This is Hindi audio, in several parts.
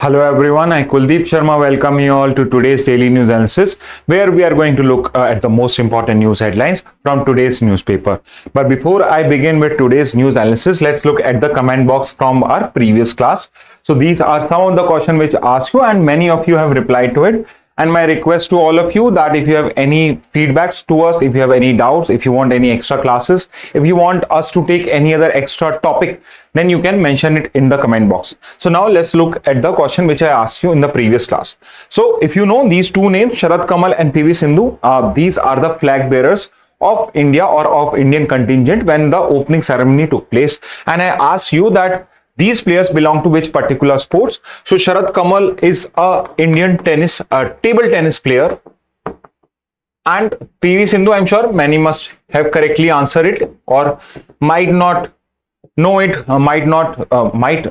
Hello everyone, I Kuldeep Sharma welcome you all to today's daily news analysis where we are going to look at the most important news headlines from today's newspaper. But before I begin with today's news analysis, let's look at the comment box from our previous class. So these are some of the questions which asked you and many of you have replied to it. And my request to all of you that if you have any feedbacks to us, if you have any doubts, if you want any extra classes, if you want us to take any other extra topic, then you can mention it in the comment box. So now let's look at the question which I asked you in the previous class. So if you know these two names, Sharad Kamal and PV Sindhu, these are the flag bearers of India or of Indian contingent when the opening ceremony took place. And I asked you that these players belong to which particular sports. So Sharad Kamal is a Indian tennis, table tennis player, and PV Sindhu, I'm sure many must have correctly answered it or might not know it, might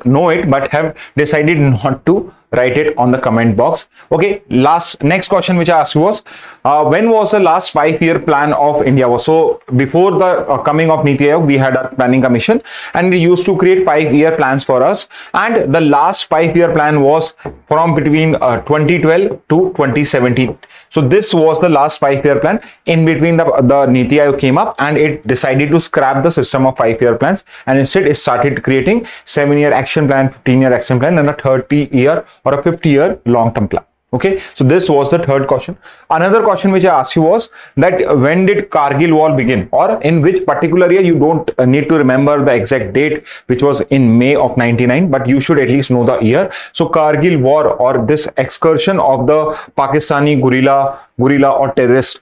know it, but have decided not to write it on the comment box. Okay, next question which I asked you was when was the last 5-year plan of India? So before the coming of Niti Aayog, we had a planning commission and we used to create 5-year plans for us, and the last 5-year plan was from between 2012 to 2017. So this was the last 5-year plan. In between the Niti Aayog came up and it decided to scrap the system of 5-year plans, and instead it started creating 7-year action plan, 15-year action plan, and a 30-year or a 50-year long-term plan. Okay, so this was the third question. Another question which I asked you was that when did Kargil war begin, or in which particular year? You don't need to remember the exact date, which was in May of 99, but you should at least know the year. So Kargil war, or this excursion of the Pakistani guerrilla or terrorist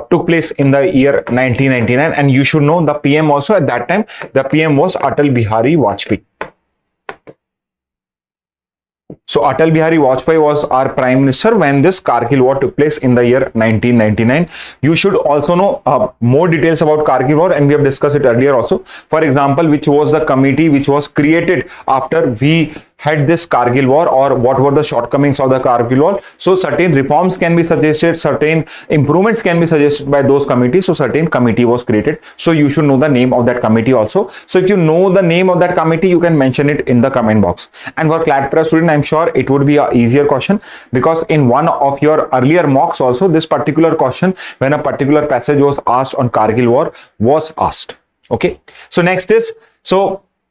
took place in the year 1999, and you should know the PM also at that time. The PM was Atal Bihari Vajpayee. So Atal Bihari Vajpayee was our prime minister when this Kargil war took place in the year 1999. You should also know more details about Kargil war, and we have discussed it earlier also. For example, which was the committee which was created after we had this Kargil war, or what were the shortcomings of the Kargil war. So certain reforms can be suggested, certain improvements can be suggested by those committees. So certain committee was created. So you should know the name of that committee also. So if you know the name of that committee, you can mention it in the comment box. And for CLAT Press student, I'm sure it would be an easier question, because in one of your earlier mocks also, this particular question, when a particular passage was asked on Kargil war, was asked. Okay. So next is,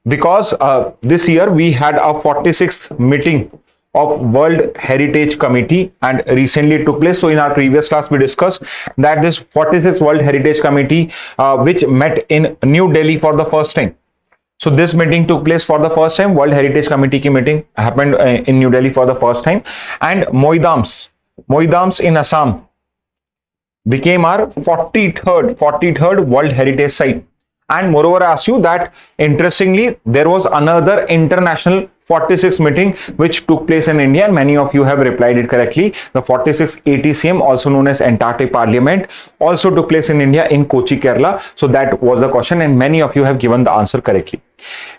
because this year we had a 46th meeting of World Heritage Committee and recently it took place. So in our previous class we discussed that this 46th World Heritage Committee which met in New Delhi for the first time. So this meeting took place for the first time. World Heritage Committee ki meeting happened in New Delhi for the first time, and Moidams in Assam became our 43rd World Heritage Site. And moreover, I asked you that interestingly, there was another international 46th meeting which took place in India, and many of you have replied it correctly. The 46th ATCM, also known as Antarctic Parliament, also took place in India in Kochi, Kerala. So that was the question, and many of you have given the answer correctly.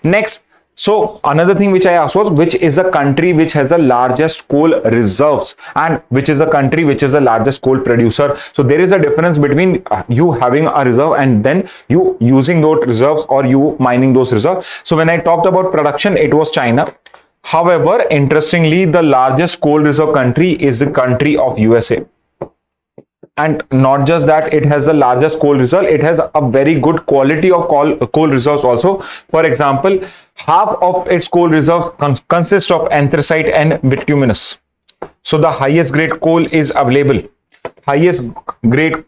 Next, so another thing which I asked was, which is the country which has the largest coal reserves, and which is the country which is the largest coal producer. So there is a difference between you having a reserve and then you using those reserves or you mining those reserves. So when I talked about production, it was China. However, interestingly, the largest coal reserve country is the country of USA. And not just that, it has the largest coal reserve, it has a very good quality of coal reserves also. For example, half of its coal reserves consist of anthracite and bituminous. So the highest grade coal is available. Highest grade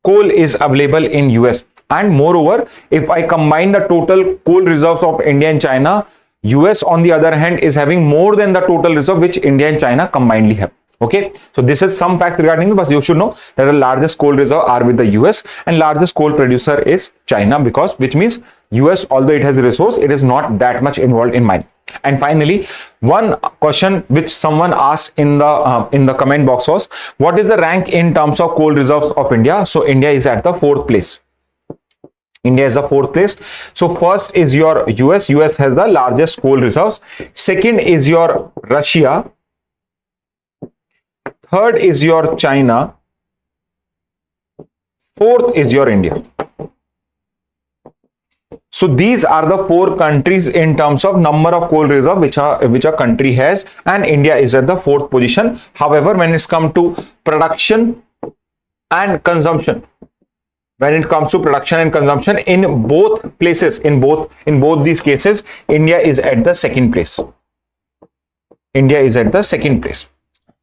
coal is available in US. And moreover, if I combine the total coal reserves of India and China, US on the other hand is having more than the total reserve which India and China combinedly have. Okay, so this is some facts regarding this, but you should know that the largest coal reserve are with the US and largest coal producer is China, which means US, although it has a resource, it is not that much involved in mining. And finally, one question which someone asked in the comment box was, what is the rank in terms of coal reserves of India? So India is at the 4th place. India is the 4th place. So first is your US. US has the largest coal reserves. Second is your Russia. Third is your China. Fourth is your India. So these are the 4 countries in terms of number of coal reserve which a country has, and India is at the 4th position. However, when it's come to production and consumption, in both places, in both these cases, India is at the 2nd place.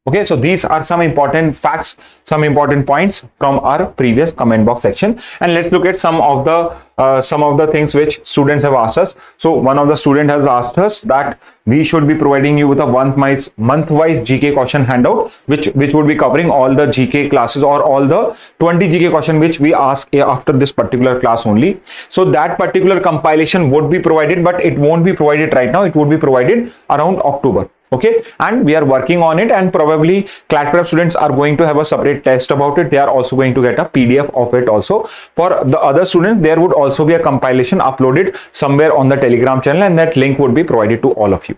Okay, so these are some important facts, some important points from our previous comment box section, and let's look at some of the things which students have asked us. So one of the student has asked us that we should be providing you with a month-wise GK question handout, which would be covering all the GK classes or all the 20 GK question which we ask after this particular class only. So that particular compilation would be provided, but it won't be provided right now. It would be provided around October. Okay, and we are working on it, and probably CLAT Prep students are going to have a separate test about it. They are also going to get a PDF of it also. For the other students, there would also be a compilation uploaded somewhere on the Telegram channel, and that link would be provided to all of you.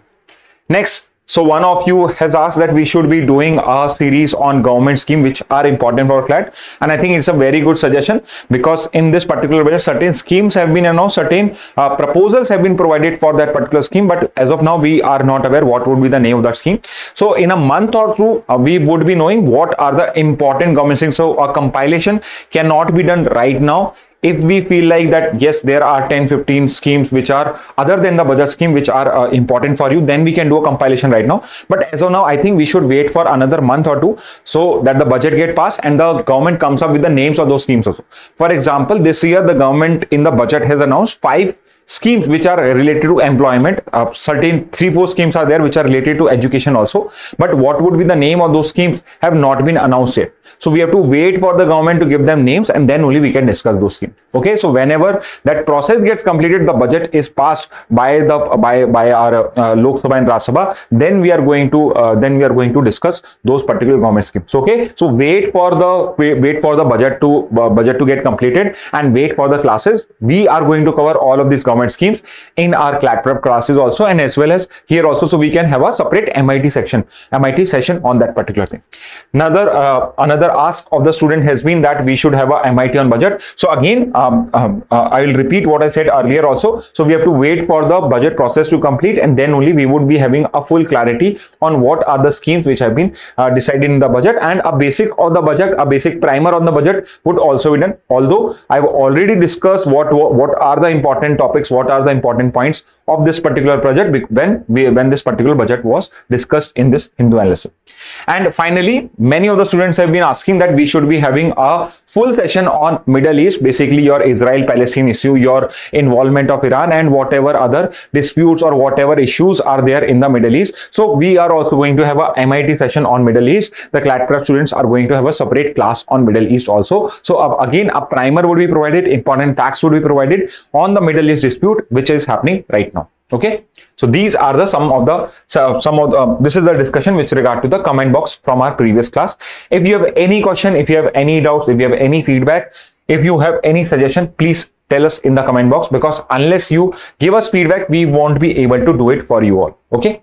Next, so one of you has asked that we should be doing a series on government scheme which are important for CLAT, and I think it's a very good suggestion, because in this particular budget certain schemes have been announced, certain proposals have been provided for that particular scheme, but as of now we are not aware what would be the name of that scheme. So in a month or two we would be knowing what are the important government schemes. So a compilation cannot be done right now. If we feel like that yes, there are 10-15 schemes which are other than the budget scheme which are important for you, then we can do a compilation right now. But as of now, I think we should wait for another month or two so that the budget get passed and the government comes up with the names of those schemes also. For example, this year the government in the budget has announced 5 schemes which are related to employment. Certain 3-4 schemes are there which are related to education also, but what would be the name of those schemes have not been announced yet. So we have to wait for the government to give them names, and then only we can discuss those schemes. Okay, so whenever that process gets completed, the budget is passed by our Lok Sabha and Rajya Sabha, then we are going to discuss those particular government schemes. Okay, so wait for the budget to get completed, and wait for the classes. We are going to cover all of these government schemes in our CLAT Prep classes also, and as well as here also, so we can have a separate MIT session on that particular thing. Another ask of the student has been that we should have a MIT on budget. So again, I will repeat what I said earlier also. So we have to wait for the budget process to complete, and then only we would be having a full clarity on what are the schemes which have been decided in the budget, and a basic of the budget, a basic primer on the budget would also be done. Although I've already discussed what are the important topics, what are the important points of this particular project when this particular budget was discussed in this Hindu analysis. And finally, many of the students have been asking that we should be having a full session on Middle East, basically your Israel-Palestine issue, your involvement of Iran, and whatever other disputes or whatever issues are there in the Middle East. So we are also going to have a MIT session on Middle East. The CLAT Prep students are going to have a separate class on Middle East also. So again, a primer would be provided, important facts would be provided on the Middle East dispute which is happening right now. Okay, so these are the this is the discussion with regard to the comment box from our previous class. If you have any question, if you have any doubts, if you have any feedback, if you have any suggestion, please tell us in the comment box, because unless you give us feedback, we won't be able to do it for you all. Okay,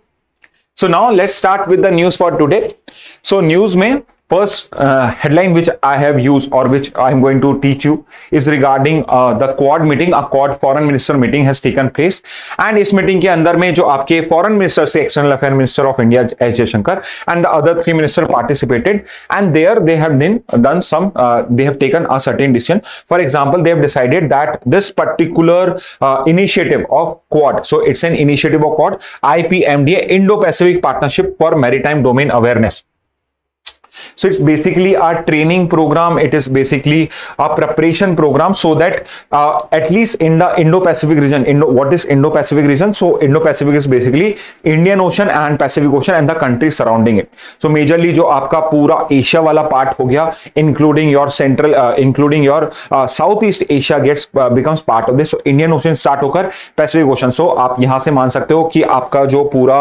so now let's start with the news for today. So news mein first headline which I have used or which I'm going to teach you is regarding the Quad meeting. A Quad foreign minister meeting has taken place, and इस meeting के अंदर में जो आपके foreign minister से external affair minister of India S Jaishankar and the other 3 ministers participated, and there they have they have taken a certain decision. For example, they have decided that this particular initiative of Quad, so it's an initiative of Quad, IPMDA, Indo-Pacific Partnership for Maritime Domain Awareness. So it's basically a training program. It is basically a preparation program so that at least in the Indo-Pacific region, what is Indo-Pacific region? So Indo-Pacific is basically Indian Ocean and Pacific Ocean and the countries surrounding it. So majorly जो आपका पूरा Asia वाला part हो गया, including your Southeast Asia becomes part of this. So Indian Ocean start होकर Pacific Ocean. So आप यहाँ से मान सकते हो कि आपका जो पूरा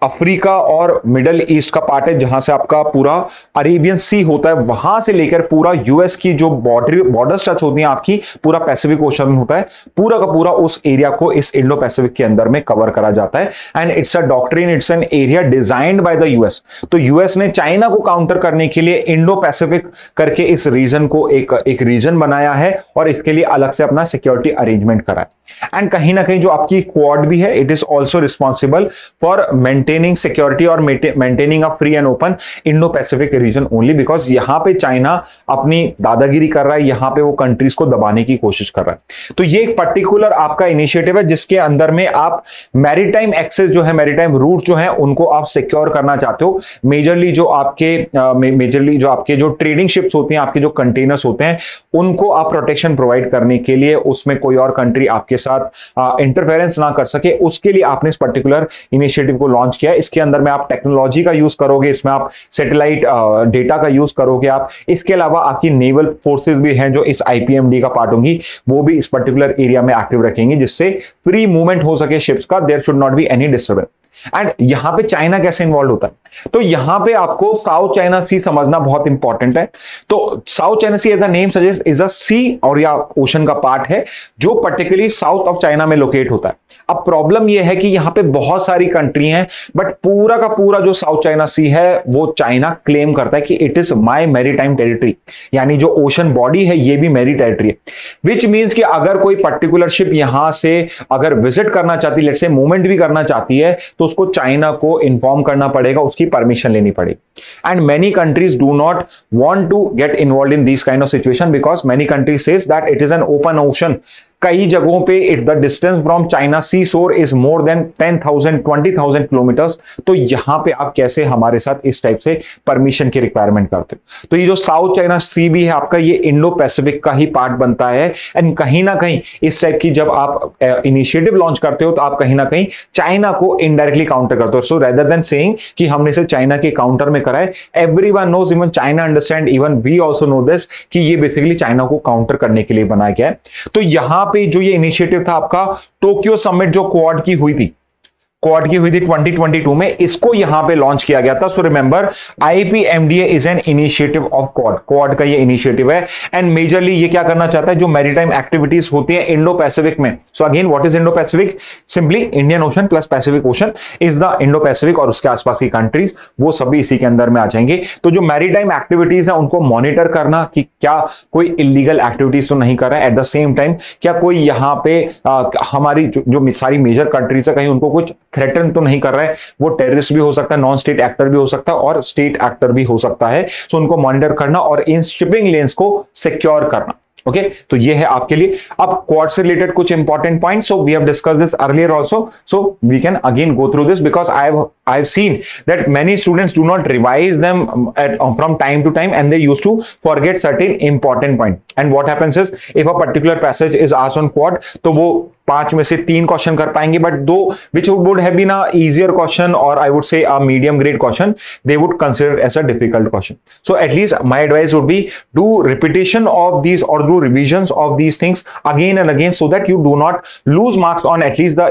अफ्रीका और मिडल ईस्ट का पार्ट है, जहां से आपका पूरा अरेबियन सी होता है, वहां से लेकर पूरा यूएस की जो बॉर्डर्स टच होती हैं आपकी, पूरा पैसिफिक ओशन होता है, पूरा का पूरा उस एरिया को इस इंडो पैसिफिक के अंदर में कवर करा जाता है। And it's a doctrine, it's an area designed by the US. तो यूएस ने चाइना को काउंटर करने के लिए इंडो पैसिफिक करके इस रीजन को एक रीजन बनाया है और इसके लिए अलग से अपना सिक्योरिटी अरेंजमेंट करा है। एंड कहीं ना कहीं जो आपकी क्वाड भी है, it is also responsible for maintaining security और maintaining a free and open Indo Pacific region only, because यहां पे चाइना अपनी दादागिरी कर रहा है, यहां पे वो कंट्रीज को दबाने की कोशिश कर रहा है। तो ये एक पर्टिकुलर आपका इनिशिएटिव है जिसके अंदर में आप मैरीटाइम एक्सेस जो है, मैरीटाइम रूट जो है, उनको आप सिक्योर करना चाहते हो। मेजरली जो आपके जो ट्रेडिंग शिप्स होती हैं, आपके जो कंटेनर्स होते हैं, उनको आप प्रोटेक्शन प्रोवाइड करने के लिए, उसमें कोई और कंट्री आपके साथ इंटरफेरेंस ना कर सके, उसके लिए आपने इस पर्टिकुलर इनिशिएटिव को लॉन्च किया। इसके अंदर में आप टेक्नोलॉजी का यूज करोगे, इसमें आप सैटेलाइट डेटा का यूज करोगे आप। इसके अलावा आपकी नेवल फोर्सेस भी हैं जो इस आईपीएमडी का पार्ट होंगी, वो भी इस पर्टिकुलर एरिया में एक्टिव रखेंगी, जिससे फ्री मूवमेंट हो सके शिप्स का, there should not be any disturbance. And यहां पे चाइना कैसे इन्वॉल्व होता है, तो यहां पे आपको साउथ चाइना सी समझना बहुत इंपॉर्टेंट है। तो South China Sea as a name suggest is a sea और या ओशन का पार्ट है जो पर्टिकुलरली साउथ ऑफ चाइना में लोकेट होता है। अब प्रॉब्लम यह है कि यहां पे बहुत सारी कंट्री हैं, बट पूरा का पूरा जो साउथ चाइना सी है वो चाइना क्लेम करता है कि it is my maritime territory, यानी जो ओशन बॉडी है ये भी मेरी टेरिटरी है। विच मीन्स कि अगर कोई पर्टिकुलर शिप यहां से अगर विजिट करना चाहती है, लेट्स से मूवमेंट भी करना चाहती है, तो उसको चाइना को इन्फॉर्म करना पड़ेगा, उसकी परमिशन लेनी पड़ेगी। And many countries do not want to get involve in this kind of situation because many countries says that it is an open ocean. कई जगहों पे it the distance from China sea shore is more then 10,000 20,000 kilometres. तो यहां पे आप कैसे हमारे साथ इस टाइप से परमिशन की रिक्वायरमेंट करते हो। तो ये जो साउथ चाइना सी भी है आपका, ये इंडो पैसिफिक का ही पार्ट बनता है। एंड कहीं ना कहीं इस टाइप की जब आप इनिशिएटिव लॉन्च करते हो तो आप कहीं ना कहीं चाइना को इनडायरेक्टली काउंटर करते हो। सो रेदर देन सेइंग कि हमने इसे चाइना के काउंटर में कराए, everyone knows, even China understand, even we also know this कि ये बेसिकली चाइना को काउंटर करने के लिए बनाया गया है। तो यहां पे जो ये इनिशिएटिव था आपका टोक्यो समिट जो क्वाड की हुई थी 2022 में, इसको यहां पे लॉन्च किया गया था। So remember आईपीएमडीए is an initiative of quad का ये इनिशिएटिव है। एंड मेजरली ये क्या करना चाहता है, जो मैरीटाइम एक्टिविटीज होती है इंडो पैसिफिक में। So again what is Indo Pacific, simply Indian ocean plus Pacific ocean is the Indo Pacific, और उसके आसपास की कंट्रीज वो सभी इसी के अंदर में आ जाएंगे। तो जो मैरीटाइम एक्टिविटीज है उनको मॉनिटर करना कि क्या कोई इलीगल एक्टिविटीज तो नहीं कर रहा है, एट द सेम टाइम क्या कोई यहाँ पे हमारी जो सारी मेजर कंट्रीज है कहीं उनको कुछ थ्रेटन तो नहीं कर रहा है। वो टेररिस्ट भी हो सकता है, नॉन स्टेट एक्टर भी हो सकता है और स्टेट एक्टर भी हो सकता है। सो उनको मॉनिटर करना और इन शिपिंग लेन्स को सिक्योर करना। ओके तो ये है आपके लिए। अब क्वाड से रिलेटेड कुछ important point, so we have discussed this earlier also, so we can again go through this because I have seen that many students do not revise them from time to time and they used to forget certain important point. And what happens is if a particular passage is asked on Quad, तो वो 5 में से 3 क्वेश्चन कर पाएंगे, but 2 which would have been a easier question or I would say a medium grade question, they would consider it as a difficult question. So at least my advice would be do repetition of these or do revisions of these things again and again so that you do not lose marks on at least the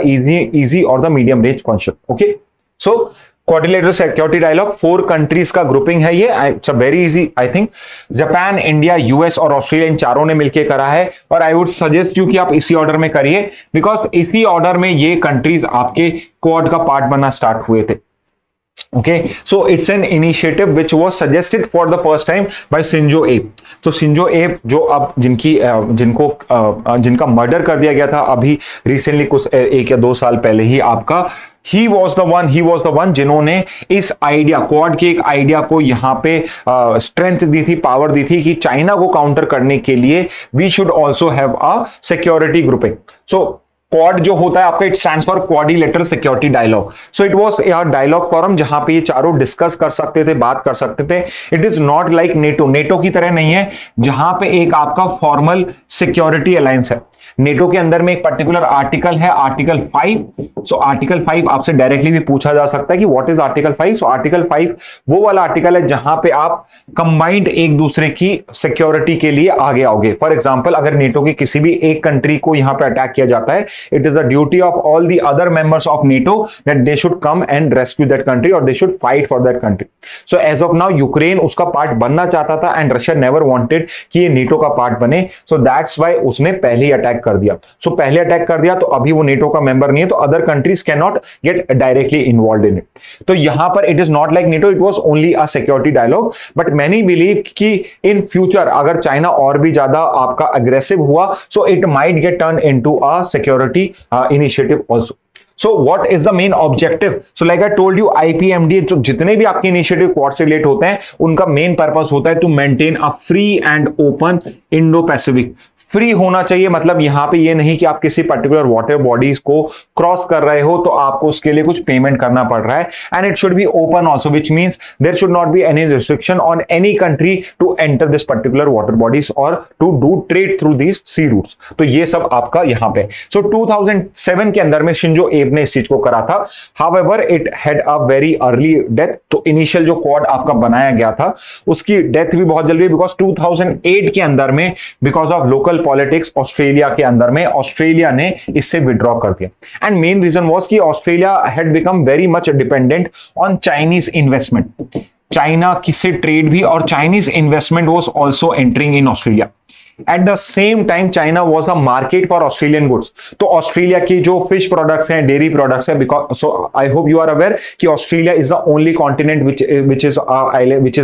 easy or the medium range question. Okay, so quadrilateral security dialogue 4 countries का ग्रुपिंग है ये। It's a very easy, I think Japan, India, US और ऑस्ट्रेलिया इन चारों ने मिलकर करा है। और आई वुड सजेस्ट यू कि आप इसी ऑर्डर में करिए बिकॉज इसी ऑर्डर में ये कंट्रीज आपके क्वाड का पार्ट बनना स्टार्ट हुए थे। Okay, so it's an initiative which was suggested for the first time by Shinzo Abe. तो Shinzo Abe जो अब जिनका मर्डर कर दिया गया था अभी रिसेंटली कुछ 1 या 2 साल पहले ही आपका, he was the one जिन्होंने इस आइडिया क्वाड के एक आइडिया को यहाँ पे स्ट्रेंथ दी थी, पावर दी थी कि चाइना को काउंटर करने के लिए we should also have a security grouping. So Quad जो होता है आपका, it stands for quadrilateral security dialogue. So it was a dialogue forum जहां पे ये चारों डिस्कस कर सकते थे, बात कर सकते थे। It is not like NATO की तरह नहीं है जहां पे एक आपका फॉर्मल सिक्योरिटी अलायंस है। नेटो के अंदर में एक पर्टिकुलर आर्टिकल है, आर्टिकल 5। सो आर्टिकल 5 आपसे डायरेक्टली भी पूछा जा सकता है कि what is article 5। So article 5 वो वाला आर्टिकल है जहां पे आप कंबाइंड एक दूसरे की सिक्योरिटी के लिए आगे आओगे। फॉर एग्जांपल, अगर नेटो की किसी भी एक कंट्री को यहां पे अटैक किया जाता है, it is the duty of all the other members of NATO that they should come and rescue that country और they should fight for that country. So as of now Ukraine उसका पार्ट बनना चाहता था एंड रशिया नेवर वांटेड कि ये नेटो का पार्ट बने। सो दैट्स व्हाई उसने पहले ही अटैक कर दिया। सो पहले अटैक कर दिया तो अभी वो नेटो का मेंबर नहीं है, तो other countries can not get directly involve in it. तो यहां पर it is not like NATO, it was only a security dialogue. But many believe कि इन फ्यूचर अगर चाइना और भी ज्यादा आपका अग्रेसिव हुआ, so it might get turn into a security initiative also. So what is the main objective? So like I told you, IPMD जो जितने भी आपके इनिशिएटिव क्वाड से रिलेट होते हैं उनका मेन पर्पस होता है to maintain a free and open Indo Pacific. Free होना चाहिए, मतलब यहां पे ये नहीं कि आप किसी पर्टिकुलर वाटर बॉडीज को क्रॉस कर रहे हो तो आपको उसके लिए कुछ पेमेंट करना पड़ रहा है। And it should be open also, which means there should not be any restriction on any country to enter this particular water bodies और to do trade through these sea routes. तो ये सब आपका यहां पे। सो 2007 के अंदर में शिंजो एब ने इस चीज को करा था। However it had a very early death. तो इनिशियल जो क्वाड आपका बनाया गया था उसकी डेथ भी बहुत जल्दी, बिकॉज 2008 के अंदर में because of local politics Australia के अंदर में ऑस्ट्रेलिया ने इससे विड्रॉ कर दिया। एंड मेन रीजन वाज कि Australia had become very much dependent on Chinese investment. China किससे ट्रेड भी और Chinese investment was also entering in Australia. Eight the same time China was a market for Australian goods. तो ऑस्ट्रेलिया की जो फिश प्रोडक्ट्स हैं, डेयरी प्रोडक्ट्स हैं, because so I hope you are aware कि Australia is the only continent which is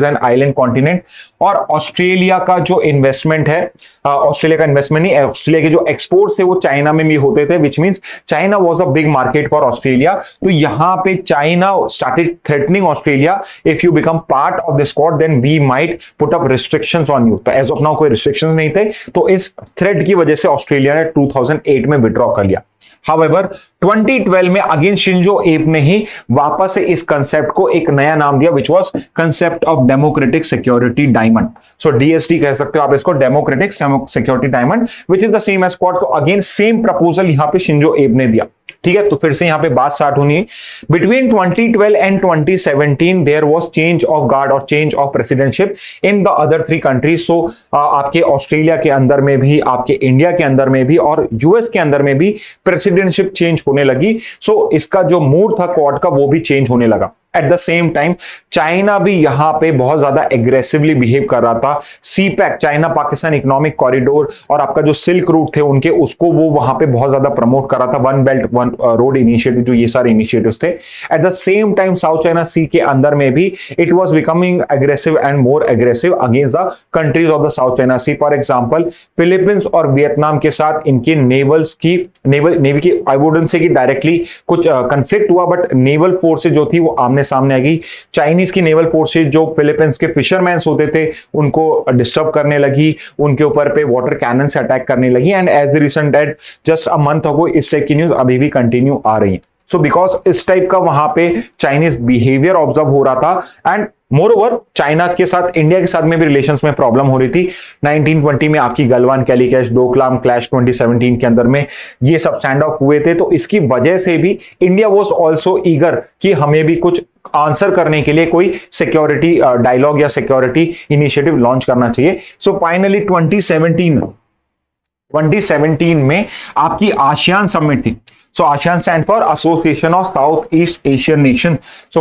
an island continent. और ऑस्ट्रेलिया का जो इन्वेस्टमेंट है, ऑस्ट्रेलिया का इन्वेस्टमेंट नहीं, ऑस्ट्रेलिया के जो एक्सपोर्ट्स है वो चाइना में भी होते थे, which means China was a big market for Australia. तो यहां पे China started threatening Australia, if you become part of this Quad then we might put up restrictions on you. तो एज ऑफ नाउ कोई रिस्ट्रिक्शंस नहीं थे, तो इस थ्रेट की वजह से ऑस्ट्रेलिया ने 2008 में विड्रॉ कर लिया। However, 2012 में अगेन शिंजो एब ने ही वापस से इस कंसेप्ट को एक नया नाम दिया, which was concept of democratic security diamond. So DSD कह सकते हो आप इसको, democratic security diamond, which is the same as Quad. तो अगेन सेम प्रपोजल यहां पे शिंजो एब ने दिया। ठीक है, तो फिर से यहां पे बात स्टार्ट होनी है। Between 2012 and 2017 there was change of guard और change of presidentship in the other 3 countries. So आपके ऑस्ट्रेलिया के अंदर में भी, आपके इंडिया के अंदर में भी और यूएस के अंदर में भी प्रेसिडेंटशिप चेंज होने लगी। सो इसका जो मूड था क्वाड का वो भी चेंज होने लगा। Eight the same time China भी यहां पे बहुत ज्यादा एग्रेसिवली बिहेव कर रहा था। CPEC, China Pakistan economic corridor और आपका जो सिल्क रूट थे उनके, उसको वो वहां पे बहुत ज्यादा प्रमोट कर रहा था। One belt one road initiative, जो ये सारे इनिशिएटिव्स थे। At the same time South China Sea के अंदर में भी it was becoming aggressive and more aggressive against the countries of the South China Sea. For example Philippines और वियतनाम के साथ इनके नेवल्स की नेवी की, आई वुडंट से कि डायरेक्टली कुछ कंफ्लिक्ट हुआ, बट नेवल फोर्सेज जो थी वो आमने सामने आ गई। चाइनीज की नेवल फोर्सेज जो फिलीपींस के फिशरमैन होते थे उनको डिस्टर्ब करने लगी, उनके ऊपर पे वाटर कैनन से अटैक करने लगी। And as the recent date just a month ago इस टाइप की न्यूज अभी भी कंटिन्यू आ रही है। सो बिकॉज इस टाइप का वहां पे चाइनीज बिहेवियर ऑब्जर्व हो रहा था। एंड मोर ओवर चाइना के साथ इंडिया के साथ में भी रिलेशंस में प्रॉब्लम हो रही थी। 1920 में आपकी गलवान कैलिकैश डोकलाम क्लैश, 2017 के अंदर में ये सब स्टैंड ऑफ हुए थे। तो इसकी वजह से भी इंडिया वाज आल्सो ईगर कि हमें भी कुछ आंसर करने के लिए कोई सिक्योरिटी डायलॉग या सिक्योरिटी इनिशिएटिव लॉन्च करना चाहिए। सो फाइनली 2017 में आपकी आसियान समिट थी। So ASEAN stand for association of south east Asian nation. So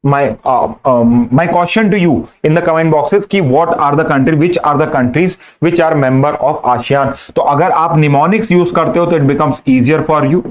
my question to you in the comment boxes कि what are the countries which are member of ASEAN। तो अगर आप mnemonics यूज करते हो तो it becomes easier for you।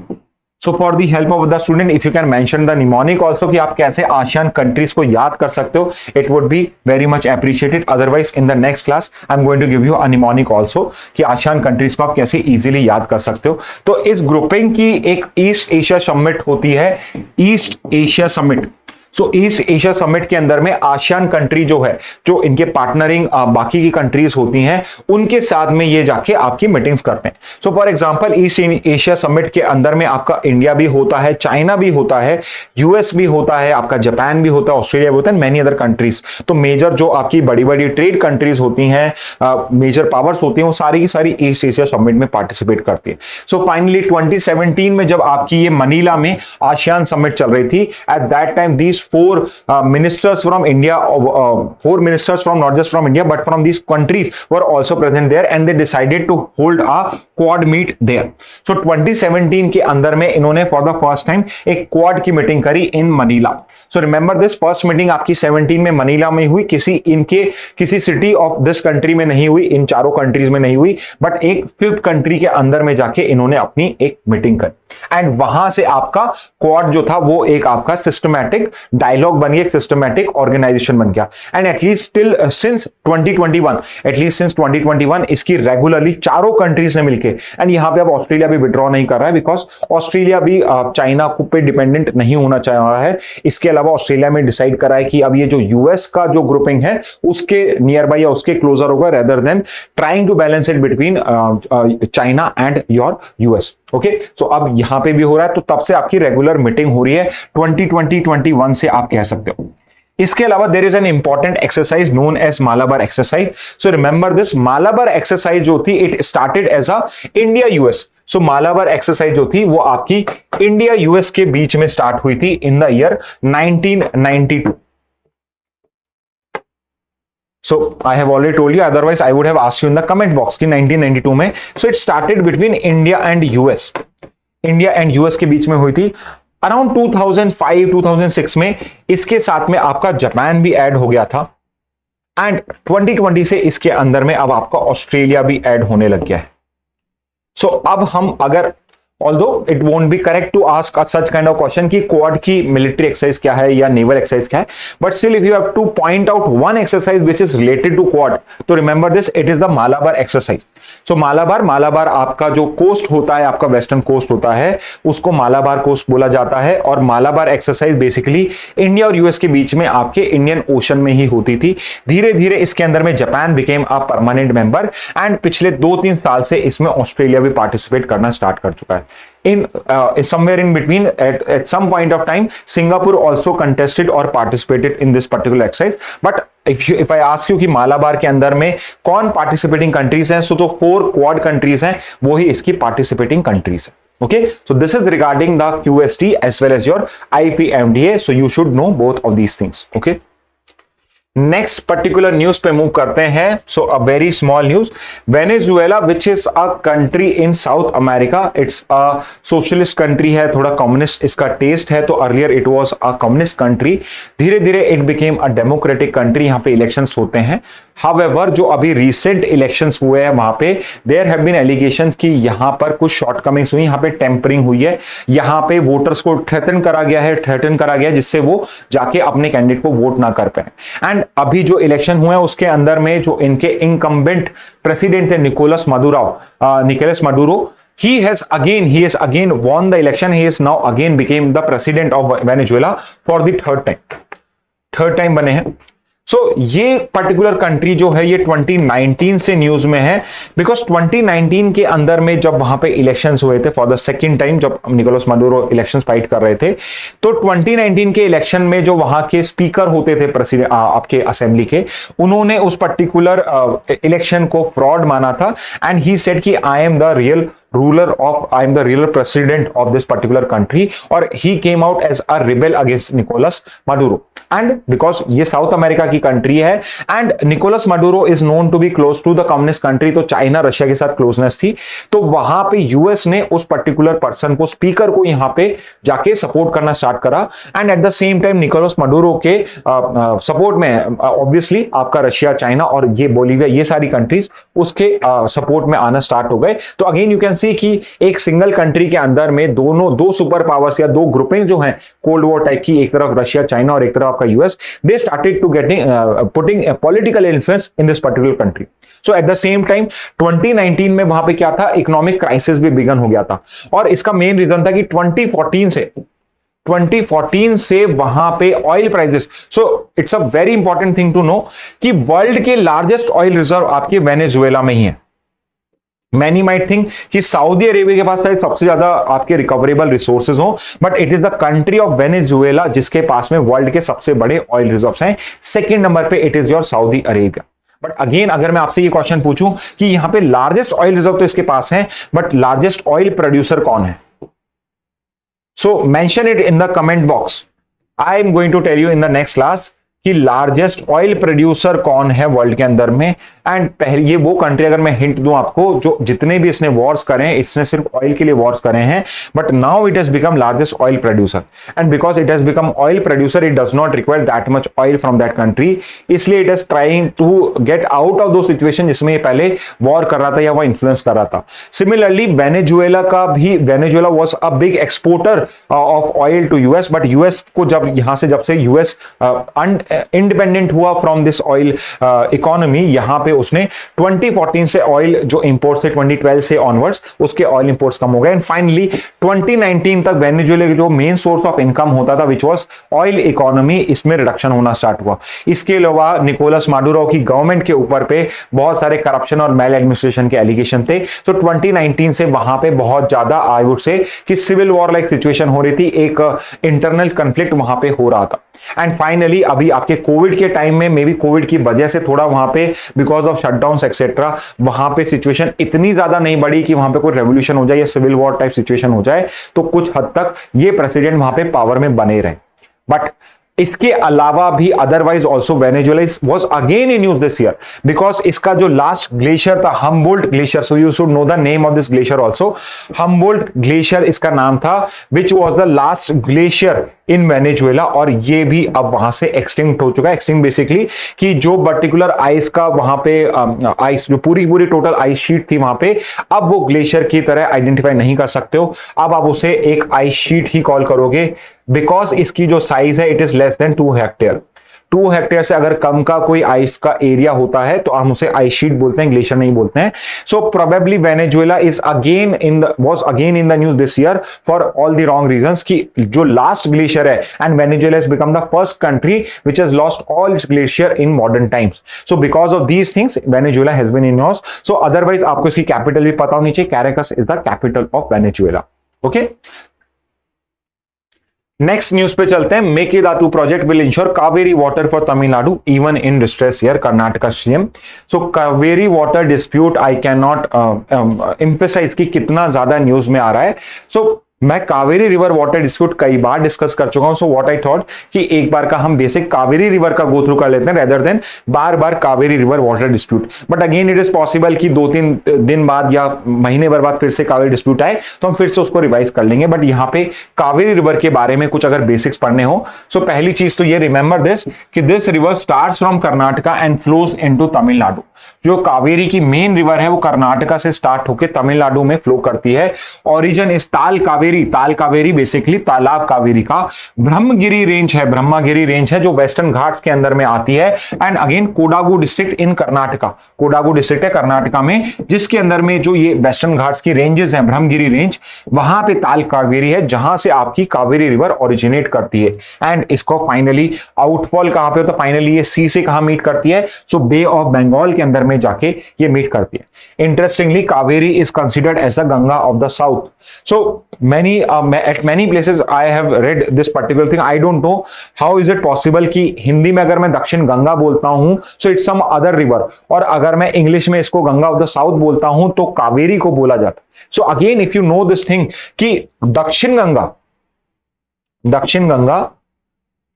So for the help of the student, if you can mention the mnemonic also कि आप कैसे ASEAN countries को याद कर सकते हो, it would be very much appreciated। Otherwise in the next class I'm going to give you a mnemonic also कि ASEAN countries को आप कैसे easily याद कर सकते हो। तो इस ग्रुपिंग की एक ईस्ट एशिया समिट होती है, ईस्ट एशिया समिट। सो ईस्ट एशिया समिट के अंदर में आसियान कंट्री जो है, जो इनके पार्टनरिंग बाकी की कंट्रीज होती हैं, उनके साथ में ये जाके आपकी मीटिंग्स करते हैं। So for example east Asia summit के अंदर में आपका इंडिया भी होता है, चाइना भी होता है, यूएस भी होता है, आपका जापान भी होता है, ऑस्ट्रेलिया भी होता है, मैनी अदर कंट्रीज। तो मेजर जो आपकी बड़ी बड़ी ट्रेड कंट्रीज होती हैं, मेजर पावर्स होती हैं, वो सारी की सारी ईस्ट एशिया समिट में पार्टिसिपेट करती है। सो फाइनली 2017 में जब आपकी ये मनीला में आसियान समिट चल रही थी, at that time these four ministers from India, four ministers from not just from India but from these countries were also present there, and they decided to hold a quad meet there. So 2017 के अंदर में इन्होंने for the first time एक quad की मीटिंग करी in Manila. So remember this first meeting आपकी 17 में मनीला में हुई, किसी सिटी ऑफ दिस कंट्री में नहीं हुई, इन चारों कंट्रीज में नहीं हुई, बट एक फिफ्थ कंट्री के अंदर में जाके इन्होंने अपनी एक मीटिंग करी, एंड वहां से आपका क्वाड जो था वो एक आपका सिस्टमैटिक डायलॉग बन गया, एक सिस्टमैटिक ऑर्गेनाइजेशन बन गया, एंड एटलीस्ट टिल सिंस 2021 इसकी रेगुलरली चारों कंट्रीज ने मिलके, एंड यहां पे अब ऑस्ट्रेलिया भी विड्रॉ नहीं कर रहा है, बिकॉज ऑस्ट्रेलिया भी चाइना पे डिपेंडेंट नहीं होना चाह रहा है। इसके अलावा ऑस्ट्रेलिया में डिसाइड करा है कि अब ये जो यूएस का जो ग्रुपिंग है उसके नियर बाय या उसके क्लोजर होगा, rather than trying to balance it between China and your US. Okay, so अब यहां पे भी हो रहा है, तो तब से आपकी रेगुलर मीटिंग हो रही है 2020-21 से आप कह सकते हो। इसके अलावा there is an important exercise known as Malabar exercise. So remember this, Malabar exercise जो थी it started as a India US. So Malabar exercise जो थी वो आपकी इंडिया यूएस के बीच में स्टार्ट हुई थी in the year 1992। So I have already told you, otherwise I would have asked you in the comment box कि 1992 में। So it started between India and US. India and US के बीच में हुई थी अराउंड 2005-2006 में। इसके साथ में आपका जापान भी ऐड हो गया था, एंड 2020 से इसके अंदर में अब आपका ऑस्ट्रेलिया भी ऐड होने लग गया है। सो अब हम अगर although it won't be correct to ask such kind of question कि क्वाड की मिलिट्री एक्सरसाइज क्या है या नेवल एक्सरसाइज क्या है, but still if you have to point out one exercise which is related to Quad, तो remember this, it is the Malabar exercise. So Malabar आपका जो कोस्ट होता है, आपका वेस्टर्न कोस्ट होता है, उसको मालाबार कोस्ट बोला जाता है, और मालाबार एक्सरसाइज बेसिकली इंडिया और यूएस के बीच में आपके इंडियन ओशन में ही होती थी। धीरे धीरे इसके अंदर में Japan became a permanent member, and पिछले 2-3 साल से इसमें ऑस्ट्रेलिया भी पार्टिसिपेट करना स्टार्ट कर चुका है। Somewhere in between, at some point of time, Singapore also contested or participated in this particular exercise. But if I ask you कि मालाबार के अंदर में कौन पार्टिसिपेटिंग कंट्रीज हैं, सो तो 4 क्वाड कंट्रीज हैं, वो ही इसकी पार्टिसिपेटिंग कंट्रीज है। Okay, so this is regarding the QST as well as your IPMDA, so you should know both of these things. Okay. Next particular news पे मूव करते हैं। So a very small news, Venezuela which is a country in South America, it's a socialist country है, थोड़ा कम्युनिस्ट इसका टेस्ट है। तो earlier it was a communist country, धीरे धीरे it became a democratic country. यहाँ पे इलेक्शंस होते हैं। हाउएवर जो अभी रिसेंट इलेक्शंस हुए हैं वहां पे देयर हैव बीन एलिगेशंस कि यहाँ पर कुछ शॉर्टकमिंग्स हुई, यहाँ पे टेम्परिंग हुई है, यहाँ पे वोटर्स को थ्रेटन करा गया जिससे वो जाके अपने कैंडिडेट को वोट ना कर पाए। एंड अभी जो इलेक्शन हुए हैं उसके अंदर में जो इनके इनकम्बेंट प्रेसिडेंट थे Nicholas Maduro, he has again won the election. He is now again became the president of Venezuela for the third time बने हैं। सो ये पर्टिकुलर कंट्री जो है ये 2019 से न्यूज में है, बिकॉज 2019 के अंदर में जब वहां पे इलेक्शंस हुए थे फॉर द सेकंड टाइम, जब निकोलस मडुरो इलेक्शंस फाइट कर रहे थे, तो 2019 के इलेक्शन में जो वहां के स्पीकर होते थे प्रेसिडेंट आपके असेंबली के, उन्होंने उस पर्टिकुलर इलेक्शन को फ्रॉड माना था, एंड ही सेड कि I am the real president of this particular country, और he came out as a rebel against Nicolas Maduro. And because ये साउथ अमेरिका की कंट्री है, and Nicolas Maduro is known to be close to the communist country, तो चाइना रशिया के साथ क्लोजनेस थी, तो वहां पे यूएस ने उस पर्टिकुलर पर्सन को, स्पीकर को यहां पे जाके सपोर्ट करना स्टार्ट करा, and at the same time Nicolas Maduro के सपोर्ट में ऑब्वियसली आपका रशिया, चाइना और ये बोलीविया, ये सारी कंट्रीज उसके सपोर्ट में आना स्टार्ट हो गए। तो अगेन यू कैन सी कि एक सिंगल कंट्री के अंदर में दो सुपर पावर्स या दो ग्रुपिंग जो हैं कोल्ड वॉर टाइप की, एक तरफ रशिया चाइना और एक तरफ आपका US, they started to getting putting political influence in this particular country. So at the same time 2019 में वहां पे क्या था, इकोनॉमिक क्राइसिस भी बिगन हो गया था, और इसका मेन रीजन था कि 2014 से 2014 से वहां पे oil prices, so it's a very important thing to know कि वर्ल्ड के लार्जेस्ट ऑयल रिजर्व आपके वेनेजुएला में ही है। मैनी माइट थिंक कि सऊदी अरेबिया के पास शायद सबसे ज्यादा आपके रिकवरेबल रिसोर्सेज हो, but it is the country of Venezuela जिसके पास में वर्ल्ड के सबसे बड़े ऑयल रिजर्व्स हैं। सेकंड नंबर पे it is your Saudi Arabia. But again अगर मैं आपसे ये क्वेश्चन पूछूं कि यहां पे लार्जेस्ट ऑयल रिजर्व तो इसके पास है, बट लार्जेस्ट ऑयल प्रोड्यूसर कौन है? So mention it in the comment box. I am going to tell you in the next class कि लार्जेस्ट ऑयल प्रोड्यूसर कौन है वर्ल्ड के अंदर में। एंड पहले ये वो कंट्री, अगर मैं हिंट दूं आपको, जो जितने भी इसने वॉर्स करे हैं, इसने सिर्फ ऑयल के लिए वॉर्स करे हैं, but now it has become largest oil producer. And because it has become oil producer, it does not require that much oil from that country, इसलिए it is trying to get out of those situation जिसमें ये पहले वॉर कर रहा था या वह इन्फ्लुएंस कर रहा था। सिमिलरली वेनेजुएला का भी, Venezuela was a big exporter of oil to US, but US को जब से यूएस इंडिपेंडेंट हुआ फ्रॉम दिस ऑयल इकोनॉमी, यहां पे उसने 2014 से ऑयल जो इंपोर्ट थे 2012 से ऑनवर्ड्स उसके ऑयल इंपोर्ट्स कम हो गए। एंड फाइनली 2019 तक वेनेजुएला के जो मेन सोर्स ऑफ इनकम होता था विच वाज ऑयल इकोनॉमी, इसमें रिडक्शन होना स्टार्ट हुआ। इसके अलावा निकोलस माडुरो की गवर्नमेंट के ऊपर पे बहुत सारे करप्शन और मेल एडमिनिस्ट्रेशन के एलिगेशन थे। तो 2019 से वहां पे बहुत ज्यादा आई वुड से कि सिविल वॉर लाइक सिचुएशन हो रही थी, एक इंटरनल कंफ्लिक्ट वहां पे हो रहा था। एंड फाइनली अभी आपके कोविड के टाइम में, मे बी कोविड की वजह से थोड़ा वहां पे बिकॉज ऑफ शटडाउन्स एक्सेट्रा वहां पे सिचुएशन इतनी ज्यादा नहीं बढ़ी कि वहां पे कोई रेवोल्यूशन हो जाए या सिविल वॉर टाइप सिचुएशन हो जाए, तो कुछ हद तक ये प्रेसिडेंट वहां पे पावर में बने रहे। बट इसके अलावा भी otherwise also Venezuela was again in news this year because इसका जो लास्ट ग्लेशियर था Humboldt glacier, so you should know the name of this glacier also. Humboldt glacier इसका नाम था, which was the last glacier in Venezuela, और ये भी अब वहां से एक्सटिंक्ट हो चुका है। एक्सटिंक्ट बेसिकली कि जो पर्टिकुलर आइस का वहां पे आइस जो पूरी टोटल आइस शीट थी वहां पे, अब वो ग्लेशियर की तरह आइडेंटिफाई नहीं कर सकते हो, अब आप उसे एक आइस शीट ही कॉल करोगे बिकॉज इसकी जो साइज है it is less than 2 hectare. 2 hectare से अगर कम का कोई आइस का एरिया होता है तो हम उसे आइस शीट बोलते हैं, ग्लेशियर नहीं बोलते हैं। So probably Venezuela is again was again in the news this year for all the wrong reasons कि जो लास्ट ग्लेशियर है, and Venezuela has become the first country which has lost all its glacier in modern times. So because of these things Venezuela has been in news. So otherwise आपको इसकी कैपिटल भी पता होनी चाहिए, Caracas is the capital of Venezuela. Okay, next news पे चलते हैं। Mekedatu project will ensure Kaveri water for Tamil Nadu even in distress year, Karnataka CM. So Kaveri water dispute I can not emphasise कि कितना ज्यादा न्यूज में आ रहा है। सो मैं कावेरी रिवर वाटर डिस्प्यूट कई बार डिस्कस कर चुका हूं। सो व्हाट आई थॉट कि एक बार का हम बेसिक कावेरी रिवर का गो थ्रू कर लेते हैं rather than bar bar Kaveri river water dispute. But again it is possible कि 2-3 दिन बाद या महीने भर बाद फिर से कावेरी डिस्प्यूट आए तो हम फिर से उसको रिवाइज कर लेंगे। बट यहाँ पे कावेरी रिवर के बारे में कुछ अगर बेसिक्स पढ़ने हो, सो पहली चीज तो ये रिमेंबर दिस कि this river starts from Karnataka and flows into Tamil Nadu. जो कावेरी की मेन रिवर है वो कर्नाटका से स्टार्ट होकर तमिलनाडु में फ्लो करती है। ओरिजिन इस ताल कावेरी बेसिकली तालाब कावेरी का ब्रह्मगिरी रेंज है जो वेस्टर्न घाट्स के अंदर में आती है। And again Kodagu district in Karnataka, Kodagu district है कर्नाटका में, जिसके अंदर में जो ये वेस्टर्न घाट्स की रेंजेस हैं, ब्रह्मगिरी रेंज, वहां पे ताल कावेरी है जहां से आपकी कावेरी रिवर ओरिजिनेट करती है। एंड इसको फाइनली आउटफॉल कहां पे होता है, फाइनली ये सी से कहां मीट करती है, सो बे ऑफ बंगाल के अंदर में जाके ये मीट करती है। Interestingly Kaveri is considered as the Ganga of the south. सो at many places I have read this particular thing. I don't know how is it possible कि हिंदी में अगर मैं दक्षिण गंगा बोलता हूं so it's some other river, और अगर मैं इंग्लिश में इसको गंगा ऑफ द साउथ बोलता हूं तो कावेरी को बोला जाता है। So again if you know this thing कि दक्षिण गंगा